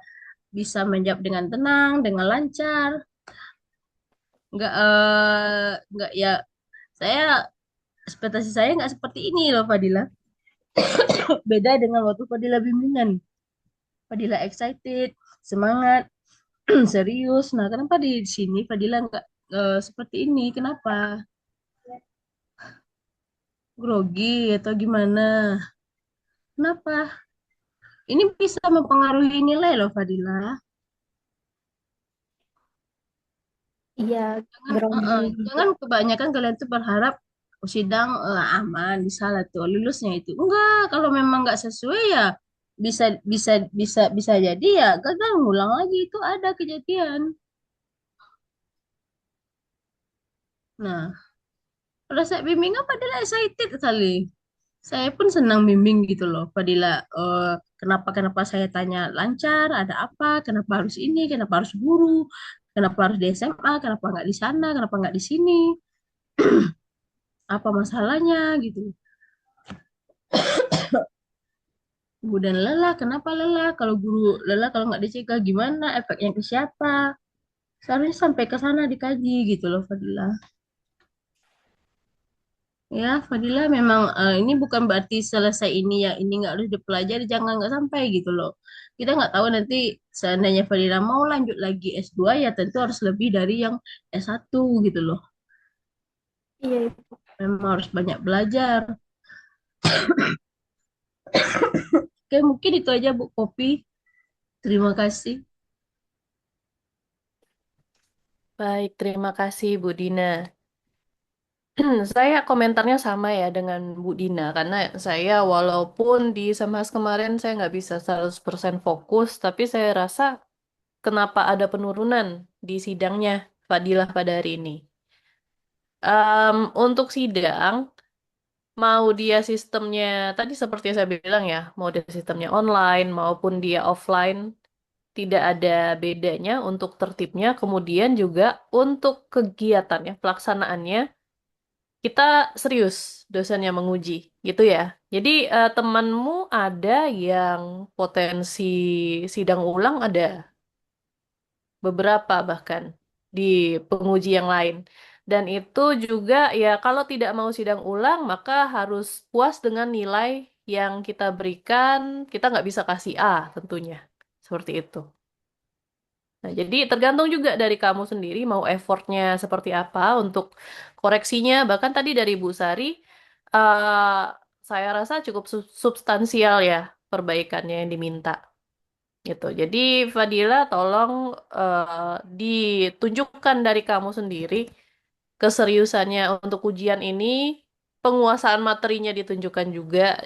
bisa menjawab dengan tenang, dengan lancar. Nggak ya saya ekspektasi saya nggak seperti ini loh Fadila. Beda dengan waktu Fadila bimbingan. Fadila excited, semangat, serius. Nah, kenapa di sini Fadila nggak seperti ini? Kenapa? Grogi atau gimana? Kenapa? Ini bisa mempengaruhi nilai loh, Fadila. Iya, Jangan, grogi. jangan kebanyakan kalian tuh berharap oh, sidang aman, bisa lah tuh lulusnya itu. Enggak, kalau memang nggak sesuai ya bisa bisa bisa jadi ya gagal ngulang lagi itu ada kejadian. Nah, pada saat bimbingan Fadila excited kali. Saya pun senang bimbing gitu loh, Fadila. Kenapa kenapa saya tanya lancar, ada apa, kenapa harus ini, kenapa harus guru, kenapa harus di SMA, kenapa nggak di sana, kenapa nggak di sini, apa masalahnya gitu. Kemudian lelah, kenapa lelah? Kalau guru lelah, kalau nggak dicegah gimana? Efeknya ke siapa? Seharusnya sampai ke sana dikaji gitu loh, Fadila. Ya, Fadila memang ini bukan berarti selesai ini ya ini nggak harus dipelajari, jangan nggak sampai gitu loh. Kita nggak tahu nanti seandainya Fadila mau lanjut lagi S2 ya tentu harus lebih dari yang S1 gitu loh. Iya, Ibu. Memang harus banyak belajar. Oke, mungkin itu aja Bu Kopi. Terima kasih. Baik, terima kasih Bu Dina. Saya komentarnya sama ya dengan Bu Dina, karena saya walaupun di Semhas kemarin saya nggak bisa 100% fokus, tapi saya rasa kenapa ada penurunan di sidangnya Fadilah pada hari ini. Untuk sidang, mau dia sistemnya, tadi seperti yang saya bilang ya, mau dia sistemnya online maupun dia offline, tidak ada bedanya untuk tertibnya, kemudian juga untuk kegiatannya, pelaksanaannya, kita serius dosennya menguji, gitu ya. Jadi temanmu ada yang potensi sidang ulang ada beberapa bahkan di penguji yang lain. Dan itu juga ya kalau tidak mau sidang ulang maka harus puas dengan nilai yang kita berikan. Kita nggak bisa kasih A tentunya. Seperti itu. Nah, jadi tergantung juga dari kamu sendiri mau effortnya seperti apa untuk koreksinya. Bahkan tadi dari Bu Sari, eh, saya rasa cukup substansial ya perbaikannya yang diminta gitu. Jadi Fadila tolong ditunjukkan dari kamu sendiri keseriusannya untuk ujian ini, penguasaan materinya ditunjukkan juga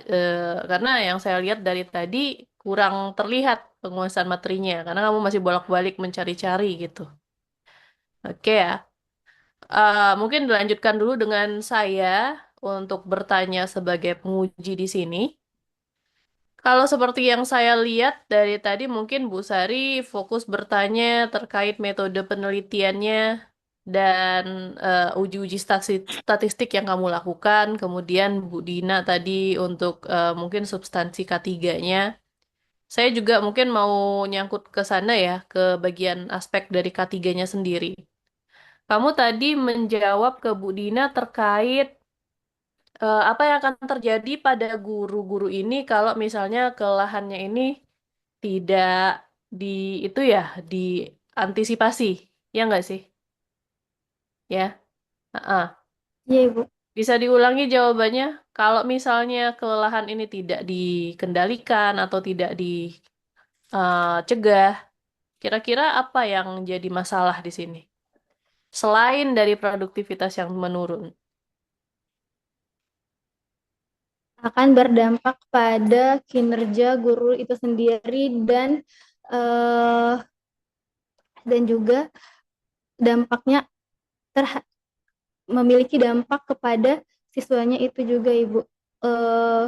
karena yang saya lihat dari tadi kurang terlihat penguasaan materinya karena kamu masih bolak-balik mencari-cari gitu. Oke ya. Mungkin dilanjutkan dulu dengan saya untuk bertanya sebagai penguji di sini. Kalau seperti yang saya lihat dari tadi, mungkin Bu Sari fokus bertanya terkait metode penelitiannya dan uji-uji statistik yang kamu lakukan. Kemudian Bu Dina tadi untuk mungkin substansi K3-nya. Saya juga mungkin mau nyangkut ke sana ya, ke bagian aspek dari K3-nya sendiri. Kamu tadi menjawab ke Bu Dina terkait apa yang akan terjadi pada guru-guru ini kalau misalnya kelelahannya ini tidak di itu ya diantisipasi, ya nggak sih? Ya, Heeh. Iya, Ibu. Bisa diulangi jawabannya. Kalau misalnya kelelahan ini tidak dikendalikan atau tidak dicegah, kira-kira apa yang jadi masalah di sini? Selain dari produktivitas yang menurun. akan berdampak pada kinerja guru itu sendiri eh, dan juga dampaknya terha- memiliki dampak kepada siswanya itu juga, Ibu. Eh,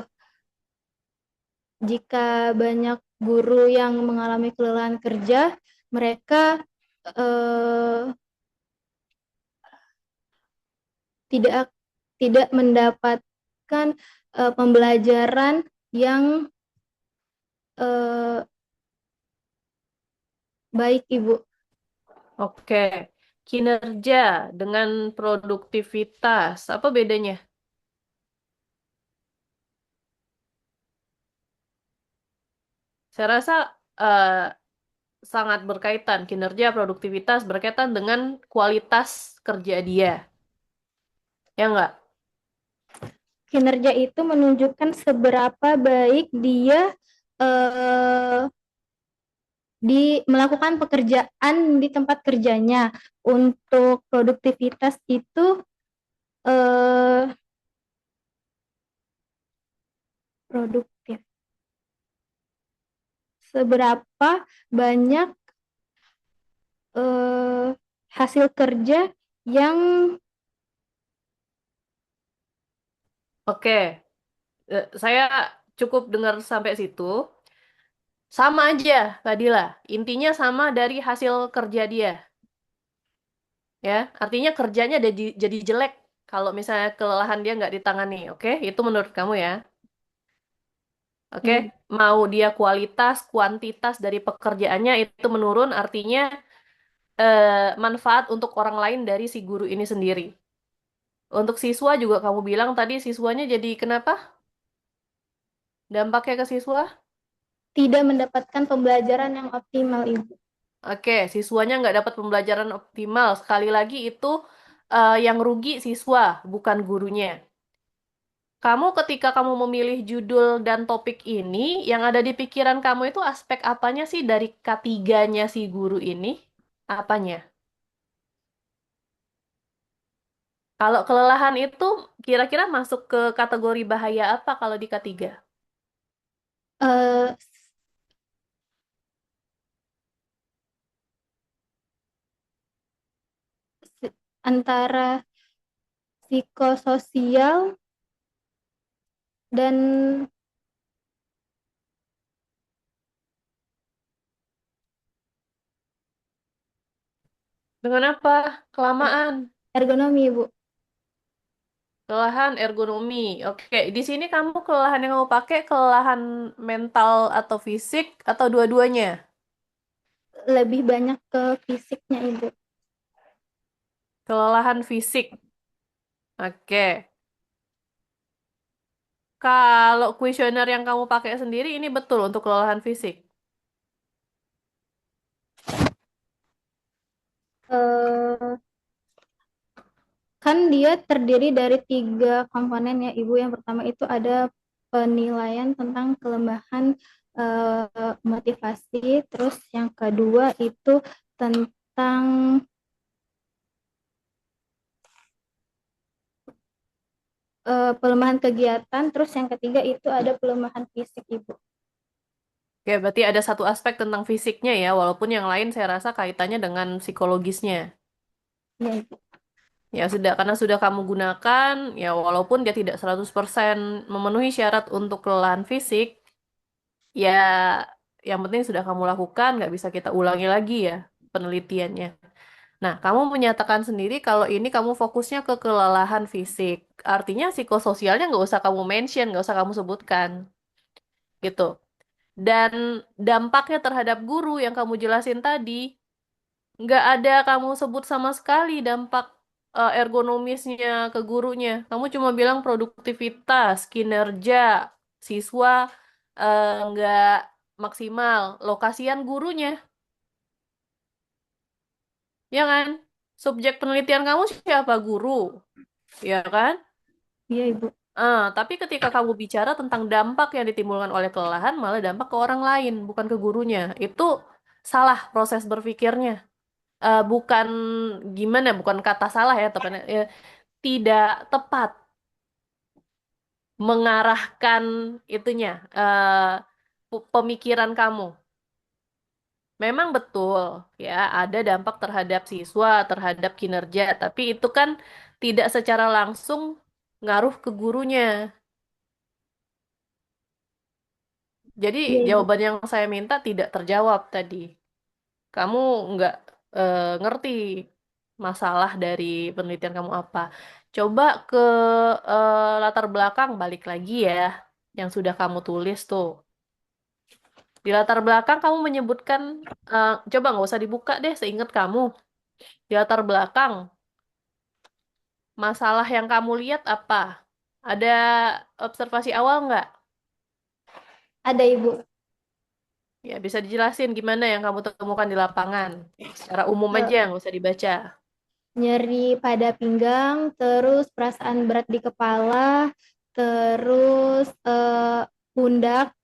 Jika banyak guru yang mengalami kelelahan kerja, mereka eh, tidak tidak mendapatkan pembelajaran yang eh, baik, Ibu. Oke, kinerja dengan produktivitas, apa bedanya? Saya rasa eh, sangat berkaitan. Kinerja, produktivitas berkaitan dengan kualitas kerja dia. Ya nggak? Kinerja itu menunjukkan seberapa baik dia eh, melakukan pekerjaan di tempat kerjanya. Untuk produktivitas itu eh, produktif. Seberapa banyak eh, hasil kerja yang Oke, saya cukup dengar sampai situ. Sama aja, Fadila. Intinya sama dari hasil kerja dia. Ya, artinya kerjanya jadi jelek kalau misalnya kelelahan dia nggak ditangani. Oke, itu menurut kamu ya. Oke, ya, mau dia kualitas, kuantitas dari pekerjaannya itu menurun, artinya manfaat untuk orang lain dari si guru ini sendiri. Untuk siswa juga kamu bilang tadi siswanya jadi kenapa? Dampaknya ke siswa? tidak mendapatkan pembelajaran yang optimal, Ibu. Oke, siswanya nggak dapat pembelajaran optimal. Sekali lagi itu yang rugi siswa, bukan gurunya. Kamu ketika kamu memilih judul dan topik ini, yang ada di pikiran kamu itu aspek apanya sih dari ketiganya si guru ini? Apanya? Kalau kelelahan itu kira-kira masuk ke kategori bahaya apa kalau di ketiga? Eh, Antara psikososial dan Dengan apa? Kelamaan. ergonomi, Ibu. Kelelahan ergonomi. Oke, di sini kamu kelelahan yang kamu pakai kelelahan mental atau fisik atau dua-duanya? Lebih banyak ke fisiknya, Ibu. Kelelahan fisik. Oke. Kalau kuesioner yang kamu pakai sendiri ini betul untuk kelelahan fisik. Eh, Kan dia terdiri dari 3 komponen ya, Ibu. Yang pertama itu ada penilaian tentang kelemahan motivasi. Terus yang kedua itu tentang pelemahan kegiatan. Terus yang ketiga itu ada pelemahan fisik, Ibu. Oke, berarti ada satu aspek tentang fisiknya ya, walaupun yang lain saya rasa kaitannya dengan psikologisnya. Ya, Ibu. Ya sudah, karena sudah kamu gunakan, ya walaupun dia tidak 100% memenuhi syarat untuk kelelahan fisik, ya yang penting sudah kamu lakukan, nggak bisa kita ulangi lagi ya penelitiannya. Nah, kamu menyatakan sendiri kalau ini kamu fokusnya ke kelelahan fisik. Artinya psikososialnya nggak usah kamu mention, nggak usah kamu sebutkan. Gitu. Dan dampaknya terhadap guru yang kamu jelasin tadi, nggak ada kamu sebut sama sekali dampak ergonomisnya ke gurunya. Kamu cuma bilang produktivitas, kinerja, siswa nggak maksimal. Lokasian gurunya, ya kan? Subjek penelitian kamu siapa? Guru, ya kan? Iya, Ibu. Tapi ketika kamu bicara tentang dampak yang ditimbulkan oleh kelelahan, malah dampak ke orang lain, bukan ke gurunya. Itu salah proses berpikirnya. Bukan bukan kata salah ya, tepatnya. Tidak tepat. mengarahkan itunya, pemikiran kamu. Memang betul, ya, ada dampak terhadap siswa, terhadap kinerja, tapi itu kan tidak secara langsung ngaruh ke gurunya. Jadi Iya, Ibu. jawaban yang saya minta tidak terjawab tadi. Kamu nggak ngerti masalah dari penelitian kamu apa. Coba ke latar belakang balik lagi ya, yang sudah kamu tulis tuh. Di latar belakang kamu menyebutkan, coba nggak usah dibuka deh, seingat kamu. Di latar belakang, masalah yang kamu lihat apa? Ada observasi awal nggak? Ada, Ibu. Ya, bisa dijelasin gimana yang kamu temukan di lapangan. Secara umum aja, Eh, nggak usah dibaca. Nyeri pada pinggang, terus perasaan berat di kepala, terus pundak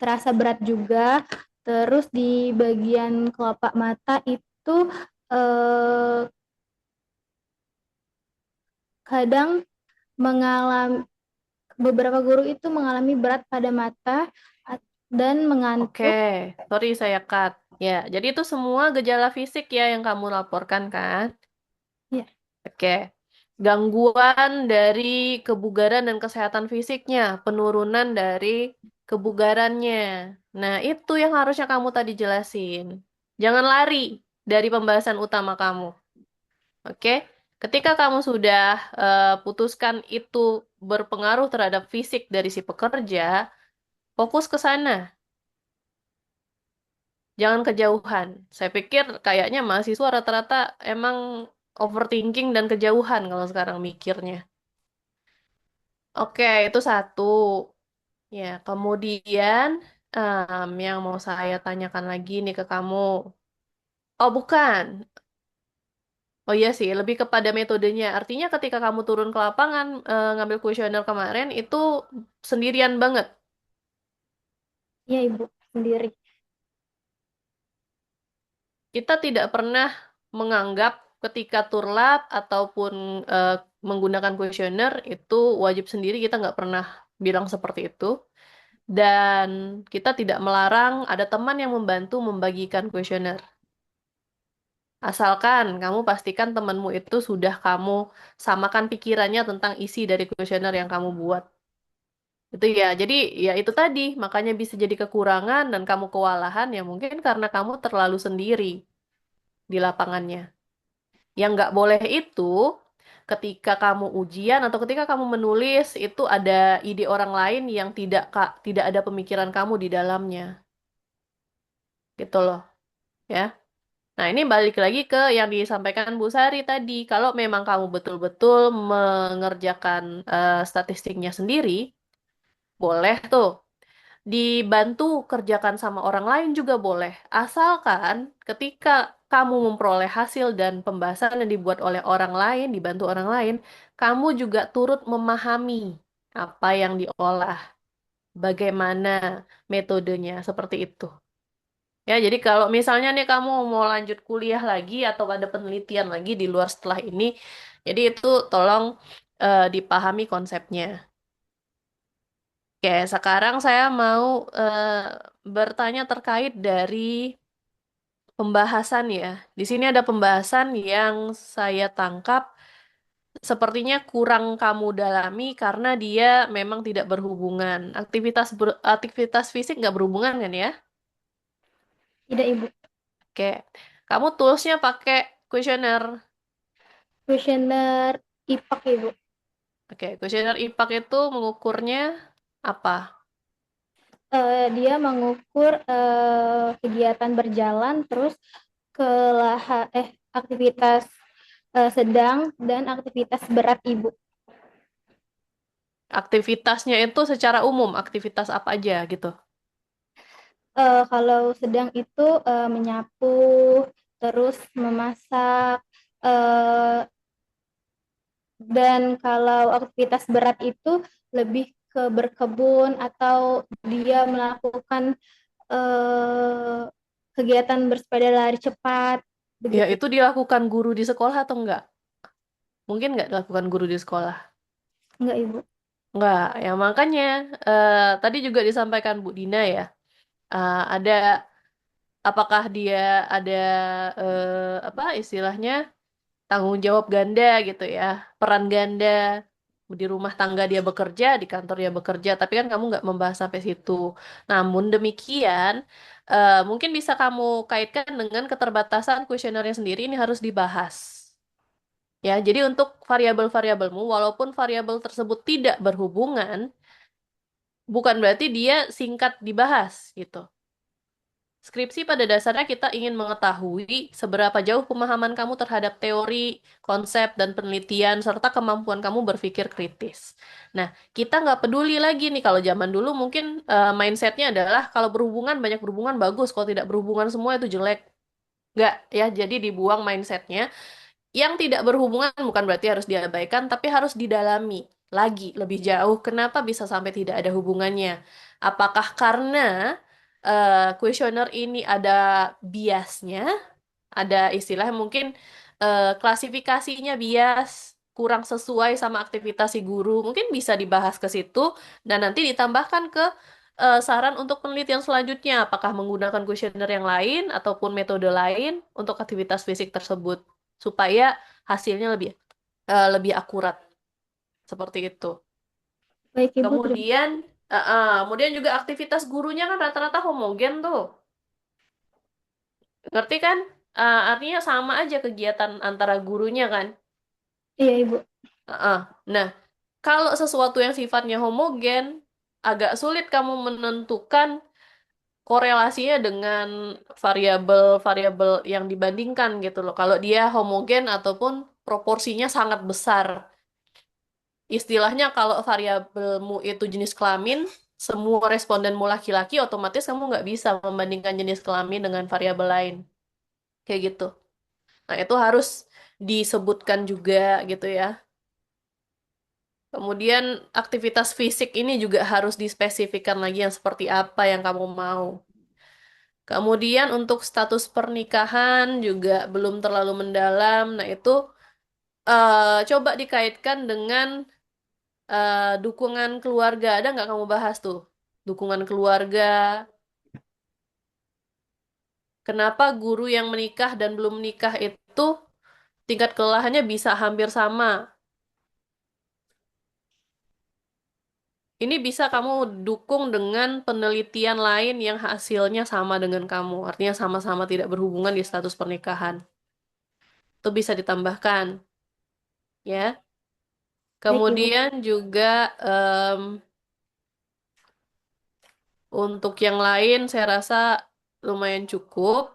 terasa berat juga, terus di bagian kelopak mata itu eh, kadang mengalami beberapa guru itu mengalami berat pada mata dan Oke, mengantuk. sorry saya cut. Ya, jadi itu semua gejala fisik ya yang kamu laporkan kan? Ya, Oke. Gangguan dari kebugaran dan kesehatan fisiknya, penurunan dari kebugarannya. Nah, itu yang harusnya kamu tadi jelasin. Jangan lari dari pembahasan utama kamu. Oke? Ketika kamu sudah putuskan itu berpengaruh terhadap fisik dari si pekerja, fokus ke sana. Jangan kejauhan. Saya pikir kayaknya mahasiswa rata-rata emang overthinking dan kejauhan kalau sekarang mikirnya. Oke, itu satu. Ya, kemudian yang mau saya tanyakan lagi nih ke kamu. Oh, bukan. Oh iya sih, lebih kepada metodenya. Artinya ketika kamu turun ke lapangan ngambil kuesioner kemarin itu sendirian banget. ya Ibu sendiri. Kita tidak pernah menganggap ketika turlab ataupun eh, menggunakan kuesioner itu wajib sendiri. Kita nggak pernah bilang seperti itu. Dan kita tidak melarang ada teman yang membantu membagikan kuesioner. Asalkan kamu pastikan temanmu itu sudah kamu samakan pikirannya tentang isi dari kuesioner yang kamu buat. Itu ya, jadi ya itu tadi, makanya bisa jadi kekurangan dan kamu kewalahan ya mungkin karena kamu terlalu sendiri di lapangannya. Yang nggak boleh itu ketika kamu ujian atau ketika kamu menulis itu ada ide orang lain yang tidak ada pemikiran kamu di dalamnya. Gitu loh, ya. Nah, ini balik lagi ke yang disampaikan Bu Sari tadi. Kalau memang kamu betul-betul mengerjakan statistiknya sendiri, boleh tuh dibantu kerjakan sama orang lain juga boleh. Asalkan ketika kamu memperoleh hasil dan pembahasan yang dibuat oleh orang lain, dibantu orang lain, kamu juga turut memahami apa yang diolah, bagaimana metodenya, seperti itu. Ya, jadi kalau misalnya nih kamu mau lanjut kuliah lagi atau ada penelitian lagi di luar setelah ini, jadi itu tolong dipahami konsepnya. Oke, sekarang saya mau bertanya terkait dari pembahasan ya. Di sini ada pembahasan yang saya tangkap sepertinya kurang kamu dalami karena dia memang tidak berhubungan. Aktivitas fisik nggak berhubungan kan ya? Tidak, Ibu. Oke, kamu toolsnya pakai kuesioner. Kuesioner IPAK, Ibu. Oke, kuesioner IPAK itu mengukurnya apa? Dia mengukur kegiatan berjalan, terus aktivitas sedang dan aktivitas berat Ibu. Aktivitasnya itu secara umum, aktivitas apa aja gitu. Kalau sedang itu menyapu, terus memasak, eh, dan kalau aktivitas berat itu lebih ke berkebun atau dia melakukan eh, kegiatan bersepeda lari cepat, Ya, begitu. itu dilakukan guru di sekolah atau enggak? Mungkin nggak dilakukan guru di sekolah. Enggak, Ibu. Enggak, ya makanya tadi juga disampaikan Bu Dina ya, ada apakah dia ada apa istilahnya tanggung jawab ganda gitu ya, peran ganda di rumah tangga dia bekerja, di kantor dia bekerja, tapi kan kamu nggak membahas sampai situ. Namun demikian, mungkin bisa kamu kaitkan dengan keterbatasan kuesionernya sendiri ini harus dibahas. Ya, jadi untuk variabel-variabelmu, walaupun variabel tersebut tidak berhubungan, bukan berarti dia singkat dibahas gitu. Skripsi pada dasarnya kita ingin mengetahui seberapa jauh pemahaman kamu terhadap teori, konsep, dan penelitian, serta kemampuan kamu berpikir kritis. Nah, kita nggak peduli lagi nih, kalau zaman dulu mungkin mindsetnya adalah kalau berhubungan, banyak berhubungan bagus, kalau tidak berhubungan semua itu jelek. Nggak ya, jadi dibuang mindsetnya. Yang tidak berhubungan bukan berarti harus diabaikan, tapi harus didalami lagi lebih jauh. Kenapa bisa sampai tidak ada hubungannya? Apakah karena kuesioner ini ada biasnya, ada istilah mungkin klasifikasinya bias, kurang sesuai sama aktivitas si guru, mungkin bisa dibahas ke situ dan nanti ditambahkan ke saran untuk penelitian selanjutnya, apakah menggunakan kuesioner yang lain ataupun metode lain untuk aktivitas fisik tersebut supaya hasilnya lebih akurat seperti itu. Baik Ibu, terima Kemudian kemudian juga aktivitas gurunya kan rata-rata homogen tuh. Ngerti kan? Artinya sama aja kegiatan antara gurunya kan. Iya Ibu. Heeh. Nah, kalau sesuatu yang sifatnya homogen, agak sulit kamu menentukan korelasinya dengan variabel-variabel yang dibandingkan gitu loh. Kalau dia homogen ataupun proporsinya sangat besar. Istilahnya kalau variabelmu itu jenis kelamin, semua respondenmu laki-laki, otomatis kamu nggak bisa membandingkan jenis kelamin dengan variabel lain. Kayak gitu. Nah, itu harus disebutkan juga gitu ya. Kemudian aktivitas fisik ini juga harus dispesifikkan lagi yang seperti apa yang kamu mau. Kemudian untuk status pernikahan juga belum terlalu mendalam. Nah, itu coba dikaitkan dengan dukungan keluarga. Ada nggak kamu bahas tuh? Dukungan keluarga. Kenapa guru yang menikah dan belum menikah itu tingkat kelelahannya bisa hampir sama? Ini bisa kamu dukung dengan penelitian lain yang hasilnya sama dengan kamu. Artinya sama-sama tidak berhubungan di status pernikahan. Itu bisa ditambahkan, ya. Baik Ibu. Kemudian juga untuk yang lain saya rasa lumayan cukup.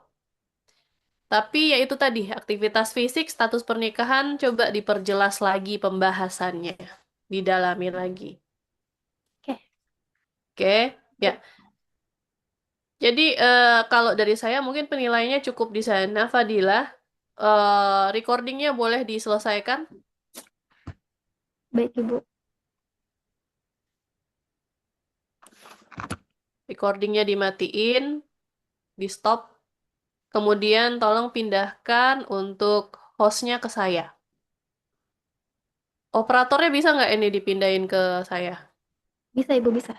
Tapi ya itu tadi, aktivitas fisik, status pernikahan, coba diperjelas lagi pembahasannya. Didalami lagi. Oke. Oke, ya. Jadi kalau dari saya mungkin penilaiannya cukup di sana, Fadilah. Recordingnya boleh diselesaikan. Baik Ibu. Recordingnya dimatiin, di stop. Kemudian tolong pindahkan untuk hostnya ke saya. Operatornya bisa nggak ini dipindahin ke saya? Bisa Ibu, bisa.